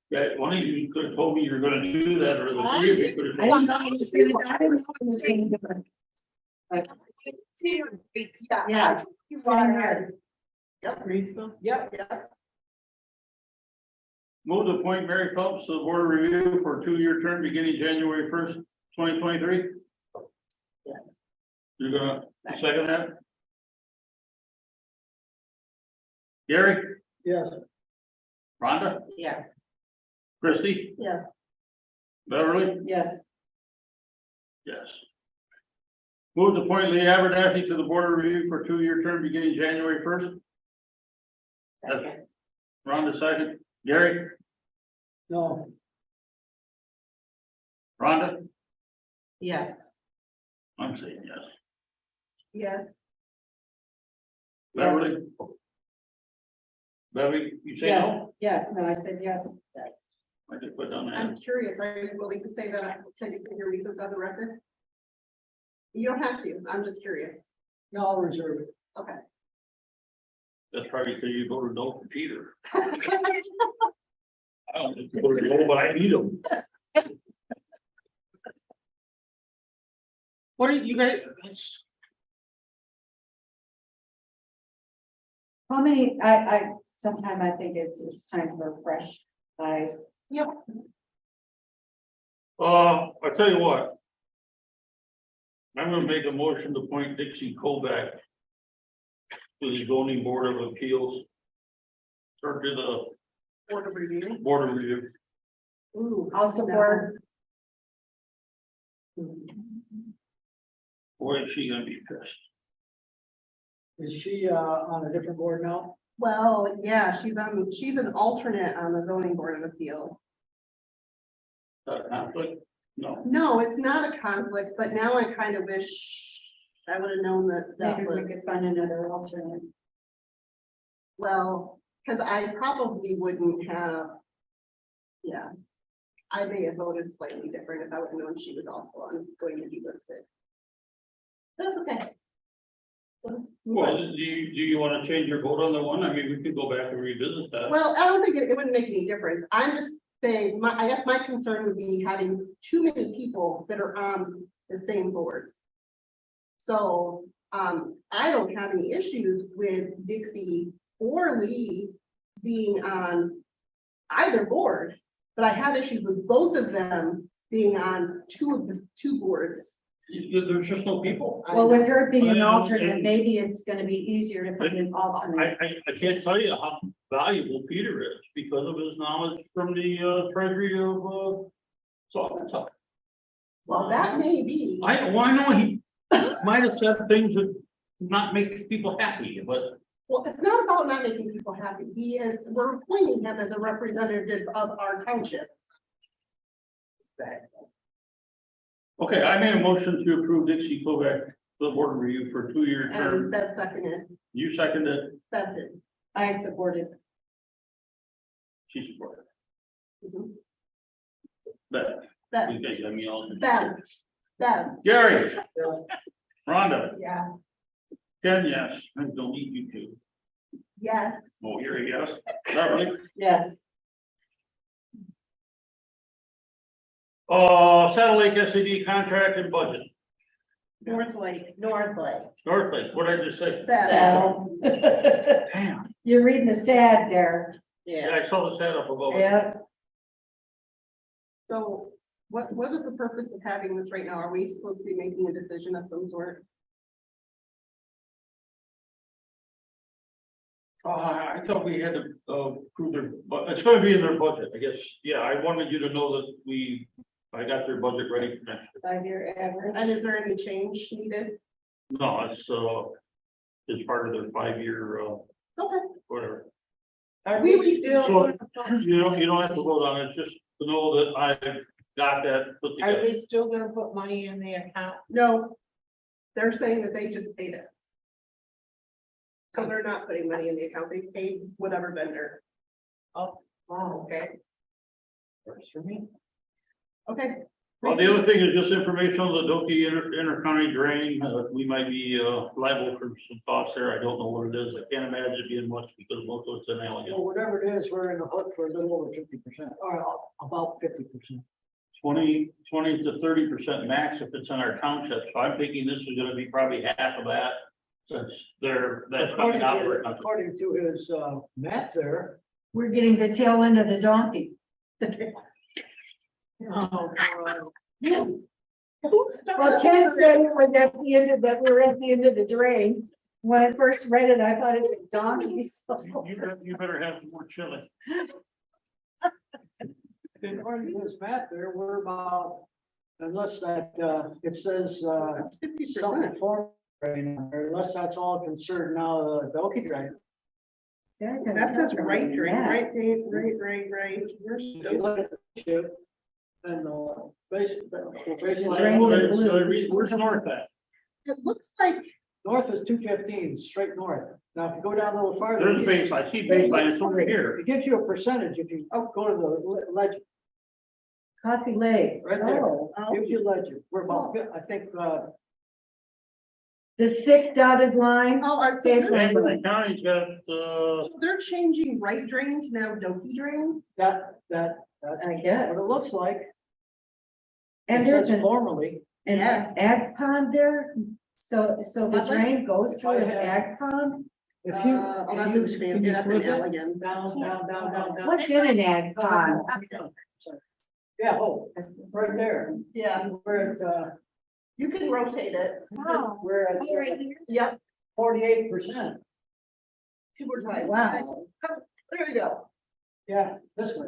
[SPEAKER 2] Yeah, one of you could have told me you were gonna do that, or the three of you could
[SPEAKER 1] I
[SPEAKER 2] have.
[SPEAKER 1] didn't know it was gonna, I didn't know it was gonna do it. Yeah. Same here.
[SPEAKER 5] Yep.
[SPEAKER 9] Reedsville?
[SPEAKER 4] Yep.
[SPEAKER 5] Yeah.
[SPEAKER 2] Move to appoint Mary Phelps to the board of review for a 2-year term beginning January 1st, 2023.
[SPEAKER 9] Yes.
[SPEAKER 2] You're gonna second that? Gary?
[SPEAKER 4] Yes.
[SPEAKER 2] Rhonda?
[SPEAKER 9] Yeah.
[SPEAKER 2] Christie?
[SPEAKER 5] Yes.
[SPEAKER 2] Beverly?
[SPEAKER 1] Yes.
[SPEAKER 2] Yes. Move to appoint Lee Abernathy to the board of review for a 2-year term beginning January 1st.
[SPEAKER 9] Second.
[SPEAKER 2] Rhonda second. Gary?
[SPEAKER 4] No.
[SPEAKER 2] Rhonda?
[SPEAKER 9] Yes.
[SPEAKER 2] I'm saying yes.
[SPEAKER 5] Yes.
[SPEAKER 2] Beverly? Beverly, you say
[SPEAKER 1] Yes,
[SPEAKER 2] no?
[SPEAKER 1] yes, no, I said yes.
[SPEAKER 9] Yes.
[SPEAKER 2] I just put down
[SPEAKER 5] I'm
[SPEAKER 2] that.
[SPEAKER 5] curious, are you willing to say that, so you can hear reasons on the record? You don't have to, I'm just curious.
[SPEAKER 4] No, I'll reserve it.
[SPEAKER 5] Okay.
[SPEAKER 2] That's probably because you go to Dolphin Peter. I don't just go to Dole, but I need them. What do you guys?
[SPEAKER 1] How many, sometimes I think it's time for fresh eyes.
[SPEAKER 5] Yep.
[SPEAKER 2] I tell you what. I'm gonna make a motion to appoint Dixie Kovac to the zoning board of appeals. Or to the
[SPEAKER 5] Board of review.
[SPEAKER 2] board of review.
[SPEAKER 5] Ooh.
[SPEAKER 1] I'll support.
[SPEAKER 2] Boy, is she gonna be pissed.
[SPEAKER 4] Is she on a different board now?
[SPEAKER 5] Well, yeah, she's an alternate on the zoning board of appeals.
[SPEAKER 2] Conflict? No.
[SPEAKER 5] No, it's not a conflict, but now I kind of wish I would have known that
[SPEAKER 1] Maybe we
[SPEAKER 5] was,
[SPEAKER 1] could find another alternate.
[SPEAKER 5] well, because I probably wouldn't have. Yeah. I may have voted slightly different if I would have known she was also going to be listed. That's okay. Let's move
[SPEAKER 2] Well,
[SPEAKER 5] on.
[SPEAKER 2] do you wanna change your vote on the one? I mean, we could go back and revisit that.
[SPEAKER 5] Well, I don't think it wouldn't make any difference. I'm just saying, I guess my concern would be having too many people that are on the same boards. So, I don't have any issues with Dixie or Lee being on either board, but I have issues with both of them being on two of the two boards.
[SPEAKER 2] There's just no people.
[SPEAKER 1] Well, with her being an
[SPEAKER 2] Well,
[SPEAKER 1] alternate,
[SPEAKER 2] and-
[SPEAKER 1] maybe it's gonna be easier to find an alternate.
[SPEAKER 2] I can't tell you how valuable Peter is because of his knowledge from the treasury of Saugatuck.
[SPEAKER 5] Well, that may be.
[SPEAKER 2] I know he might have said things that not make people happy, but
[SPEAKER 5] Well, it's not about not making people happy. We're appointing him as a representative of our township.
[SPEAKER 2] okay, I made a motion to approve Dixie Kovac the board review for a 2-year
[SPEAKER 5] And
[SPEAKER 2] term.
[SPEAKER 5] Bev seconded,
[SPEAKER 2] You seconded,
[SPEAKER 5] Bev did.
[SPEAKER 1] I supported.
[SPEAKER 2] she supported.
[SPEAKER 5] Mhm.
[SPEAKER 2] But,
[SPEAKER 5] Bev,
[SPEAKER 2] okay, I mean, all.
[SPEAKER 5] Bev,
[SPEAKER 2] Gary. Rhonda,
[SPEAKER 10] Yes.
[SPEAKER 2] Ken, yes, I don't need you two.
[SPEAKER 5] yes.
[SPEAKER 2] Oh, here, yes. Beverly.
[SPEAKER 1] Yes.
[SPEAKER 2] Saddle Lake SAD contract and budget.
[SPEAKER 10] North Lake. North Lake.
[SPEAKER 2] North Lake, what did I just say?
[SPEAKER 5] Saddle.
[SPEAKER 2] Damn,
[SPEAKER 1] You're reading the sad there.
[SPEAKER 2] yeah, I saw the set up above. it.
[SPEAKER 1] Yeah.
[SPEAKER 5] So what is the purpose of having this right now? Are we supposed to be making a decision of some sort?
[SPEAKER 2] I thought we had to, prove their, but it's gonna be in their budget, I guess. Yeah, I wanted you to know that I got their budget ready for next year.
[SPEAKER 1] 5-year average.
[SPEAKER 5] And is there any change needed?
[SPEAKER 2] No, it's part of their 5-year,
[SPEAKER 5] Okay.
[SPEAKER 2] whatever.
[SPEAKER 10] Are
[SPEAKER 5] We
[SPEAKER 10] we still,
[SPEAKER 2] So, you don't have to vote on it, just to know that I got that put
[SPEAKER 10] are
[SPEAKER 2] together.
[SPEAKER 10] we still gonna put money in the account?
[SPEAKER 5] No. They're saying that they just paid it. So they're not putting money in the account. They paid whatever vendor.
[SPEAKER 10] Wow, okay. Works for me.
[SPEAKER 5] Okay.
[SPEAKER 2] Well, the other thing is just information on the Dokie inter-county drain, we might be, liable for some costs there, I don't know what it is, I can't imagine it being much because most of it's in Allegan.
[SPEAKER 4] Well, whatever it is, we're in the hook for a little over 50%, or about 50%.
[SPEAKER 2] 20 to 30% max if it's in our township, so I'm thinking this is gonna be probably half of that. Since that's coming out of our country.
[SPEAKER 4] According to his map there.
[SPEAKER 1] We're getting the tail end of the donkey.
[SPEAKER 10] Oh,
[SPEAKER 1] Well, Ken said it was at the end of that, we're at the end of the drain. When I first read it, I thought it was donkey. So.
[SPEAKER 2] You better have some more chili.
[SPEAKER 4] According to his map there, we're about, unless that, it says,
[SPEAKER 5] That's 50%.
[SPEAKER 4] something for, unless that's all concerned now, the Dokie drain.
[SPEAKER 5] That says right drain, right, Dave, right. Where's
[SPEAKER 4] If you look at the ship, and, basically,
[SPEAKER 2] Where's north at?
[SPEAKER 5] It looks like,
[SPEAKER 4] north is 215, straight north. Now, if you go down a little farther.
[SPEAKER 2] There's base, I see baseline, it's over here.
[SPEAKER 4] It gives you a percentage if you go to the legend,
[SPEAKER 1] Coffee Lake.
[SPEAKER 4] right there.
[SPEAKER 1] Oh,
[SPEAKER 4] Gives you legend. We're about, I think,
[SPEAKER 1] the thick dotted line.
[SPEAKER 5] oh, I'm
[SPEAKER 1] Based
[SPEAKER 5] so
[SPEAKER 1] on-
[SPEAKER 2] Chamberlain County's got,
[SPEAKER 5] they're changing right drain to now Dokie drain?
[SPEAKER 4] that's
[SPEAKER 1] I
[SPEAKER 4] what
[SPEAKER 1] guess.
[SPEAKER 4] it looks like.
[SPEAKER 1] And
[SPEAKER 4] It
[SPEAKER 1] there's
[SPEAKER 4] says
[SPEAKER 1] an
[SPEAKER 4] formerly.
[SPEAKER 5] Yeah.
[SPEAKER 1] ag pond there. So the
[SPEAKER 5] What, like?
[SPEAKER 1] drain goes through an
[SPEAKER 4] If I
[SPEAKER 1] ag pond.
[SPEAKER 4] If you.
[SPEAKER 5] Oh,
[SPEAKER 4] if
[SPEAKER 5] that's
[SPEAKER 4] you-
[SPEAKER 5] in Span,
[SPEAKER 4] if you
[SPEAKER 5] that's in
[SPEAKER 4] flip it
[SPEAKER 5] Allegan.
[SPEAKER 4] Down.
[SPEAKER 1] What's in an ag pond?
[SPEAKER 4] Yeah, oh, right there.
[SPEAKER 5] Yeah,
[SPEAKER 4] We're at,
[SPEAKER 5] you can rotate it.
[SPEAKER 4] we're at
[SPEAKER 5] Yep,
[SPEAKER 4] 48%.
[SPEAKER 5] 2 more times.
[SPEAKER 1] Wow.
[SPEAKER 5] There we go.
[SPEAKER 4] Yeah, this way.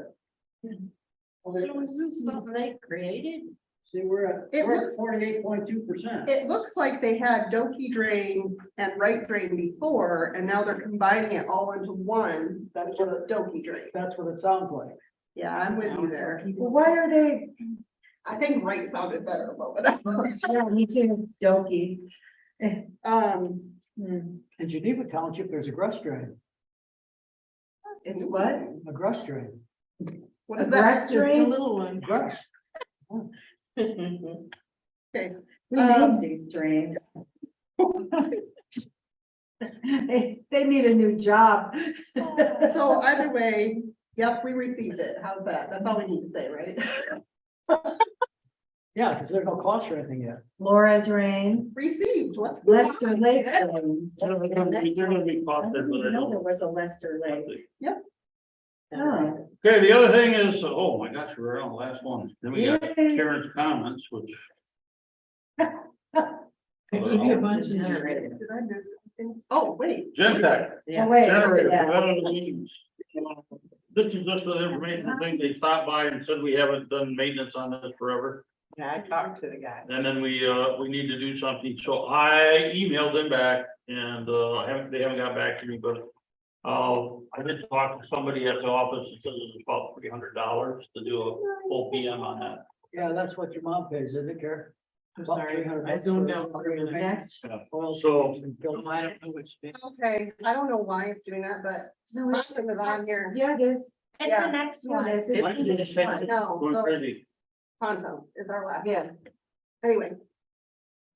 [SPEAKER 10] So is this something they created?
[SPEAKER 4] See, we're
[SPEAKER 5] It
[SPEAKER 4] at
[SPEAKER 5] looks-
[SPEAKER 4] 48.2%.
[SPEAKER 5] It looks like they had Dokie drain and right drain before, and now they're combining it all into one, that's what a Dokie drain.
[SPEAKER 4] That's what it sounds like.
[SPEAKER 5] Yeah, I'm with you there.
[SPEAKER 1] Well, why are they?
[SPEAKER 5] I think right sounded better, but whatever.
[SPEAKER 1] Yeah, me too. Donkey.
[SPEAKER 5] Hmm.
[SPEAKER 4] In Geneva Township, there's a grass drain,
[SPEAKER 1] It's what?
[SPEAKER 4] a grass drain.
[SPEAKER 5] What
[SPEAKER 1] A
[SPEAKER 5] is that?
[SPEAKER 1] grass
[SPEAKER 10] Just a
[SPEAKER 1] drain?
[SPEAKER 10] little one.
[SPEAKER 4] Grass.
[SPEAKER 5] Okay,
[SPEAKER 1] Who names these drains? They need a new job.
[SPEAKER 5] so either way, yep, we received it. How's that? That's all we need to say, right?
[SPEAKER 4] Yeah, because there's no cost or anything yet.
[SPEAKER 1] Laura Drain,
[SPEAKER 5] Received, let's. move
[SPEAKER 1] Lester
[SPEAKER 5] on.
[SPEAKER 1] Lake Drain.
[SPEAKER 2] they're gonna be
[SPEAKER 1] I
[SPEAKER 2] costed,
[SPEAKER 1] didn't
[SPEAKER 2] but I
[SPEAKER 1] even know there
[SPEAKER 2] don't.
[SPEAKER 1] was a Lester Lake. Oh,
[SPEAKER 2] Okay, the other thing is, oh my gosh, we're on the last one. Then we got
[SPEAKER 1] Yay.
[SPEAKER 2] Karen's comments, which.
[SPEAKER 10] Maybe a bunch of
[SPEAKER 5] Did
[SPEAKER 10] generators.
[SPEAKER 5] I miss something? Oh, wait.
[SPEAKER 2] Gentech.
[SPEAKER 1] oh, wait,
[SPEAKER 2] Generator,
[SPEAKER 1] yeah.
[SPEAKER 2] preventative maintenance. This is just an information thing. They stopped by and said we haven't done maintenance on this forever.
[SPEAKER 10] Yeah, I talked to the guy.
[SPEAKER 2] And then we need to do something. So I emailed them back and, they haven't got back to me, but. I did talk to somebody at the office that says it's about $300 to do a full PM on that.
[SPEAKER 4] Yeah, that's what your mom pays, isn't it, Karen?
[SPEAKER 9] I'm sorry, I zoned out for a minute.
[SPEAKER 1] Next.
[SPEAKER 2] So,
[SPEAKER 9] I don't know which.
[SPEAKER 5] Okay, I don't know why it's doing that, but
[SPEAKER 1] No,
[SPEAKER 5] my
[SPEAKER 1] it's-
[SPEAKER 5] thing is on here.
[SPEAKER 1] Yeah, it is.
[SPEAKER 12] It's
[SPEAKER 5] Yeah.
[SPEAKER 12] the next
[SPEAKER 1] Yeah,
[SPEAKER 12] one.
[SPEAKER 1] it is.
[SPEAKER 2] I
[SPEAKER 1] It's-
[SPEAKER 2] didn't expect it.
[SPEAKER 5] No,
[SPEAKER 2] Going
[SPEAKER 5] so
[SPEAKER 2] crazy.
[SPEAKER 5] Tonto is our last.
[SPEAKER 1] Yeah.
[SPEAKER 5] Anyway,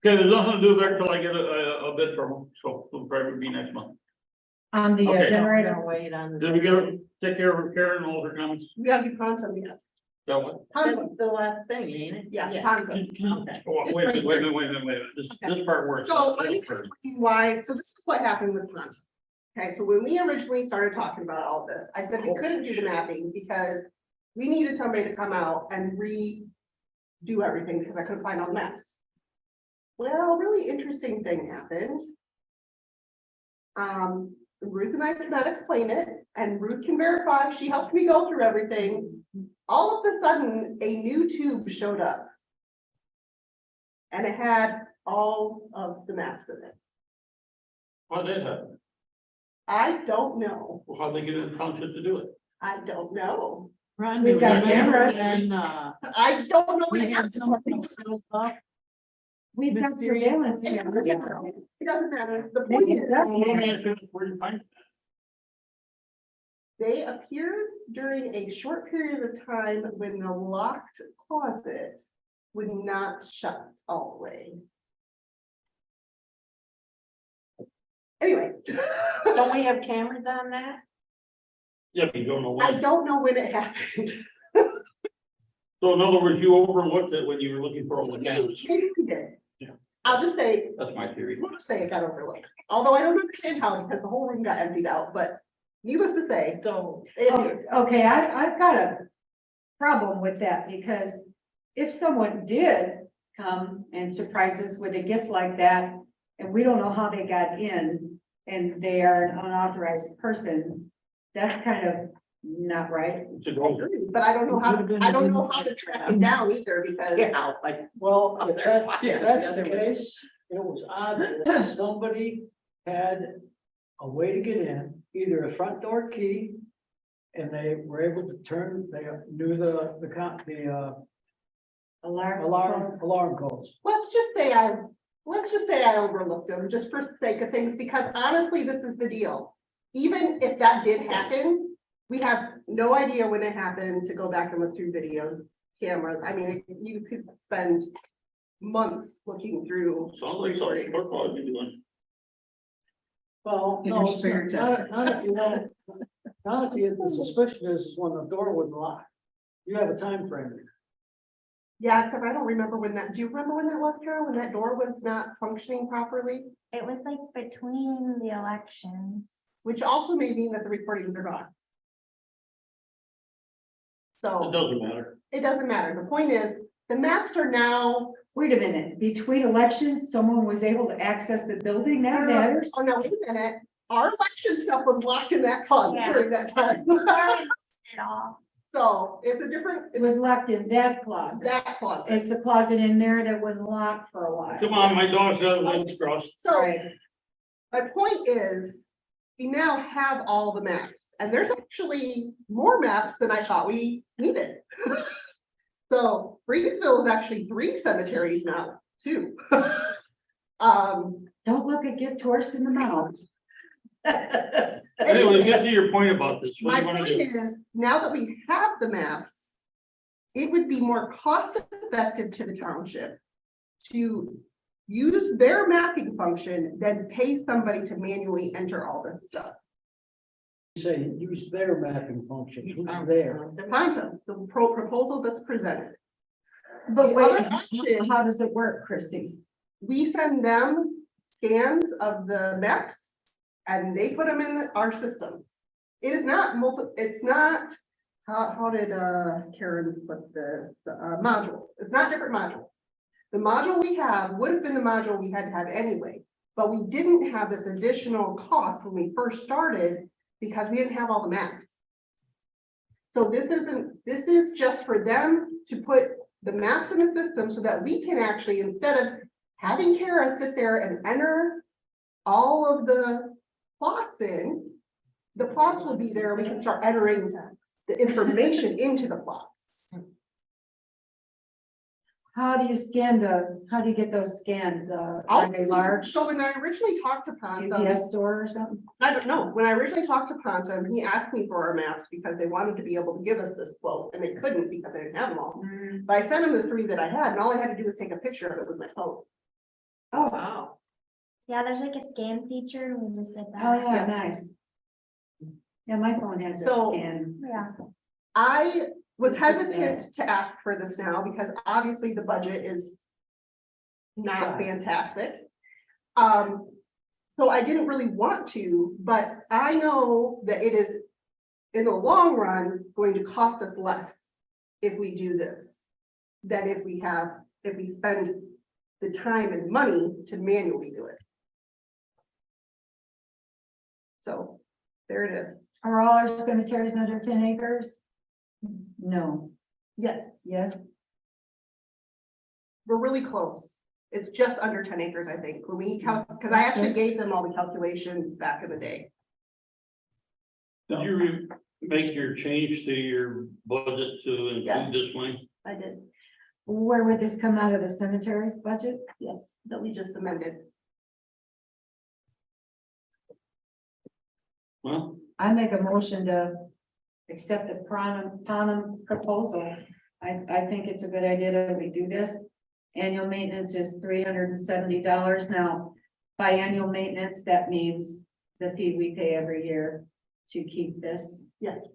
[SPEAKER 2] Okay, there's nothing to do there till I get a bid from them, so it'll probably be next month.
[SPEAKER 1] On the
[SPEAKER 2] Okay.
[SPEAKER 1] generator.
[SPEAKER 10] Wait on.
[SPEAKER 2] Did we take care of Karen and all her comments?
[SPEAKER 5] we gotta do Ponto, yeah.
[SPEAKER 2] That one?
[SPEAKER 5] Ponto,
[SPEAKER 10] That's the last thing, ain't it?
[SPEAKER 5] yeah, Ponto.
[SPEAKER 10] Okay.
[SPEAKER 2] Oh, wait a minute. This part works.
[SPEAKER 5] So let me explain why, so this is what happened with Ponto. Okay, so when we originally started talking about all this, I said we couldn't do the mapping because we needed somebody to come out and redo everything because I couldn't find all the maps. Well, a really interesting thing happened. Ruth and I could not explain it, and Ruth can verify, she helped me go through everything. All of a sudden, a new tube showed up. And it had all of the maps in it.
[SPEAKER 2] How did that happen?
[SPEAKER 5] I don't know.
[SPEAKER 2] How'd they get in the township to do it?
[SPEAKER 5] I don't know.
[SPEAKER 9] Ron,
[SPEAKER 1] We've
[SPEAKER 9] do
[SPEAKER 1] got
[SPEAKER 9] you remember
[SPEAKER 1] cameras.
[SPEAKER 9] when,
[SPEAKER 5] I don't know what
[SPEAKER 9] we
[SPEAKER 5] it
[SPEAKER 9] had
[SPEAKER 5] is.
[SPEAKER 9] something.
[SPEAKER 1] We've got
[SPEAKER 9] Mysterious.
[SPEAKER 1] surveillance
[SPEAKER 5] It
[SPEAKER 1] cameras.
[SPEAKER 5] doesn't matter. The point
[SPEAKER 1] Maybe it does.
[SPEAKER 5] is,
[SPEAKER 2] Where you find it?
[SPEAKER 5] they appeared during a short period of time when the locked closet would not shut all the way. Anyway.
[SPEAKER 10] Don't we have cameras on that?
[SPEAKER 2] Yeah, but you don't know
[SPEAKER 5] I
[SPEAKER 2] when.
[SPEAKER 5] don't know when it happened.
[SPEAKER 2] So in other words, you overlooked it when you were looking for all the cameras.
[SPEAKER 5] Maybe we did.
[SPEAKER 2] Yeah.
[SPEAKER 5] I'll just say,
[SPEAKER 2] That's my theory.
[SPEAKER 5] we'll just say it got overlooked, although I don't understand how, because the whole room got emptied out, but needless to say,
[SPEAKER 10] So,
[SPEAKER 5] it
[SPEAKER 1] Okay, I've got a problem with that because if someone did come and surprise us with a gift like that, and we don't know how they got in, and they are an unauthorized person, that's kind of not right.
[SPEAKER 2] It's a goal.
[SPEAKER 5] but I don't know how, I don't know how to track it down either, because
[SPEAKER 4] Well, if that's the case, it was odd that somebody had a way to get in, either a front door key. And they were able to turn, they knew the alarm codes.
[SPEAKER 5] let's just say I overlooked them, just for the sake of things, because honestly, this is the deal. Even if that did happen, we have no idea when it happened to go back and look through video cameras. I mean, you could spend months looking through.
[SPEAKER 2] Sounds like something we're probably doing.
[SPEAKER 4] Well,
[SPEAKER 9] In
[SPEAKER 4] no,
[SPEAKER 9] your
[SPEAKER 4] it's
[SPEAKER 9] spare
[SPEAKER 4] not if you know, not if you, the suspicion is when the door was locked. You have a time frame.
[SPEAKER 5] Yeah, except I don't remember when that, do you remember when that was, Carol, when that door was not functioning properly?
[SPEAKER 12] It was like between the elections.
[SPEAKER 5] Which also may mean that the recordings are gone.
[SPEAKER 2] It
[SPEAKER 5] So
[SPEAKER 2] doesn't matter.
[SPEAKER 5] it doesn't matter. The point is, the maps are now.
[SPEAKER 1] Wait a minute, between elections, someone was able to access the building, that matters?
[SPEAKER 5] Oh, no, wait a minute. Our election stuff was locked in that closet
[SPEAKER 12] Yeah.
[SPEAKER 5] during that time.
[SPEAKER 12] It all.
[SPEAKER 5] So it's a different,
[SPEAKER 1] It was locked in that closet.
[SPEAKER 5] that closet.
[SPEAKER 1] It's a closet in there that was locked for a while.
[SPEAKER 2] Come on, my dog's got legs crossed.
[SPEAKER 5] So
[SPEAKER 1] Right.
[SPEAKER 5] my point is, we now have all the maps, and there's actually more maps than I thought we needed. So Breedsville is actually 3 cemeteries now, too.
[SPEAKER 1] Don't look a gift horse in the mouth.
[SPEAKER 2] Anyway, get to your point about this. What
[SPEAKER 5] My
[SPEAKER 2] do you wanna
[SPEAKER 5] point
[SPEAKER 2] do?
[SPEAKER 5] is, now that we have the maps, it would be more cost effective to the township to use their mapping function than pay somebody to manually enter all this stuff.
[SPEAKER 4] Say, use their mapping function, who's there?
[SPEAKER 5] The content, the proposal that's presented.
[SPEAKER 1] But
[SPEAKER 5] The
[SPEAKER 1] wait,
[SPEAKER 5] other option-
[SPEAKER 1] how does it work, Christie?
[SPEAKER 5] We send them scans of the maps and they put them in our system. It is not it's not, how did Karen put this, module, it's not different modules. The module we have would have been the module we had to have anyway, but we didn't have this additional cost when we first started because we didn't have all the maps. So this is just for them to put the maps in the system so that we can actually, instead of having Kara sit there and enter all of the plots in, the plots will be there, we can start entering the information into the plots.
[SPEAKER 1] how do you get those scanned? Are they large
[SPEAKER 5] So when I originally talked to Pontum,
[SPEAKER 1] UPS store or something?
[SPEAKER 5] I don't know, when I originally talked to Pontum, he asked me for our maps because they wanted to be able to give us this quote, and they couldn't because I didn't have them all. But I sent him the 3 that I had, and all I had to do was take a picture of it with my phone.
[SPEAKER 1] Oh,
[SPEAKER 9] Wow.
[SPEAKER 12] Yeah, there's like a scan feature. We just did that.
[SPEAKER 1] oh, yeah, nice. Yeah, my phone has a
[SPEAKER 5] So-
[SPEAKER 1] scan.
[SPEAKER 12] Yeah.
[SPEAKER 5] I was hesitant to ask for this now because obviously the budget is not fantastic. So I didn't really want to, but I know that it is in the long run going to cost us less if we do this than if we spend the time and money to manually do it. So there it is.
[SPEAKER 1] Are all our cemeteries under 10 acres? No,
[SPEAKER 5] Yes,
[SPEAKER 1] yes,
[SPEAKER 5] we're really close. It's just under 10 acres, I think, when we because I actually gave them all the calculations back in the day.
[SPEAKER 2] Did you make your change to your budget to
[SPEAKER 5] Yes.
[SPEAKER 2] include this money?
[SPEAKER 5] I did,
[SPEAKER 1] where would this come out of the cemeteries budget?
[SPEAKER 5] yes, that we just amended.
[SPEAKER 2] Well,
[SPEAKER 1] I make a motion to accept the Ponum proposal. I think it's a good idea that we do this. Annual maintenance is $370 now. Biannual maintenance, that means the fee we pay every year to keep this.
[SPEAKER 5] Yes,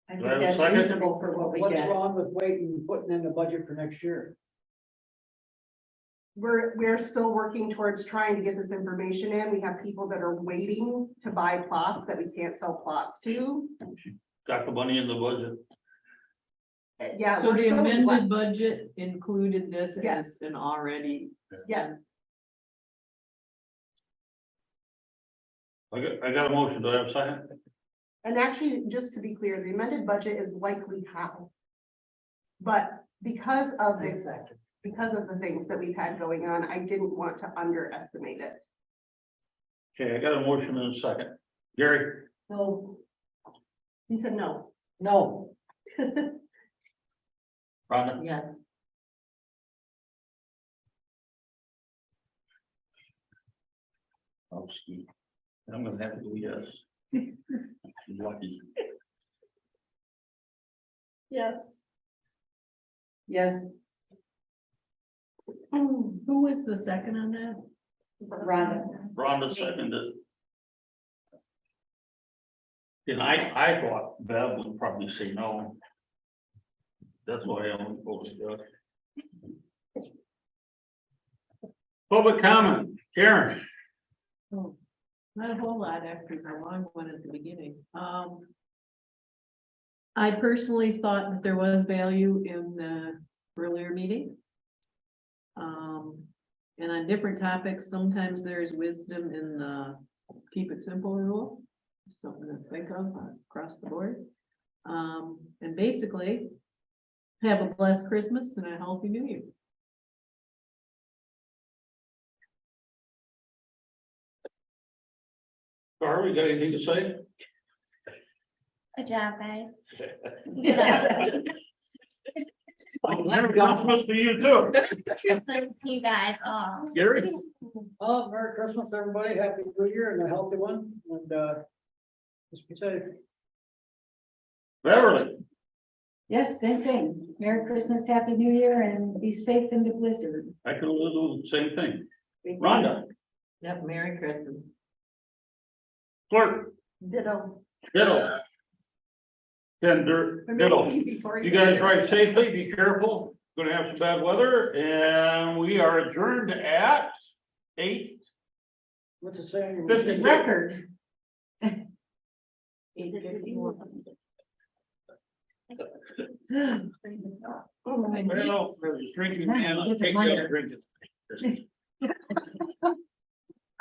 [SPEAKER 1] I
[SPEAKER 2] Do
[SPEAKER 1] think
[SPEAKER 2] I have a
[SPEAKER 1] that's
[SPEAKER 2] second?
[SPEAKER 1] reasonable for what we
[SPEAKER 4] What's
[SPEAKER 1] get.
[SPEAKER 4] wrong with waiting and putting in the budget for next year?
[SPEAKER 5] we're still working towards trying to get this information in. We have people that are waiting to buy plots that we can't sell plots to.
[SPEAKER 2] got the money in the budget.
[SPEAKER 5] Yeah.
[SPEAKER 9] So
[SPEAKER 5] we're
[SPEAKER 9] the
[SPEAKER 5] still-
[SPEAKER 9] amended budget included this
[SPEAKER 5] Yes.
[SPEAKER 9] as an already.
[SPEAKER 5] Yes,
[SPEAKER 2] I got a motion. Do I have a second?
[SPEAKER 5] and actually, just to be clear, the amended budget is likely how. But because of this, because of the things that we've had going on, I didn't want to underestimate it.
[SPEAKER 2] Okay, I got a motion in a second. Gary,
[SPEAKER 5] No. He said no.
[SPEAKER 4] No,
[SPEAKER 2] Rhonda,
[SPEAKER 9] Yeah.
[SPEAKER 2] oh, Steve. I'm gonna have to go yes. Lucky.
[SPEAKER 5] Yes.
[SPEAKER 1] Yes,
[SPEAKER 9] Who was the second on that?
[SPEAKER 1] Rhonda.
[SPEAKER 2] Rhonda seconded. And I thought Bev would probably say no. That's why I only voted yes. Public comment, Karen.
[SPEAKER 9] Not a whole lot after the long one at the beginning. I personally thought that there was value in the earlier meeting. And on different topics, sometimes there's wisdom in the keep it simple rule. Something to think of across the board. And basically, have a blessed Christmas and a healthy New Year.
[SPEAKER 2] Carl, you got anything to say?
[SPEAKER 12] Good job, guys.
[SPEAKER 2] Merry Christmas to you too.
[SPEAKER 12] Christmas to you guys all.
[SPEAKER 2] Gary?
[SPEAKER 4] oh, Merry Christmas, everybody, Happy New Year and a healthy one, and, just be safe.
[SPEAKER 2] Beverly?
[SPEAKER 1] Yes, same thing. Merry Christmas, Happy New Year, and be safe in the blizzard.
[SPEAKER 2] I can do the same thing. Rhonda?
[SPEAKER 9] Yep, Merry Christmas.
[SPEAKER 2] Clerk?
[SPEAKER 5] Ditto.
[SPEAKER 2] Ditto. Tender,
[SPEAKER 5] I made it
[SPEAKER 2] ditto.
[SPEAKER 5] easy for
[SPEAKER 2] You guys ride safely, be careful, gonna have some bad weather, and we are adjourned at 8:00.
[SPEAKER 4] What's it saying?
[SPEAKER 2] This is
[SPEAKER 1] Record.
[SPEAKER 9] 8:51.
[SPEAKER 5] Oh,
[SPEAKER 2] Well, for the drinking man, I'll take the other drink.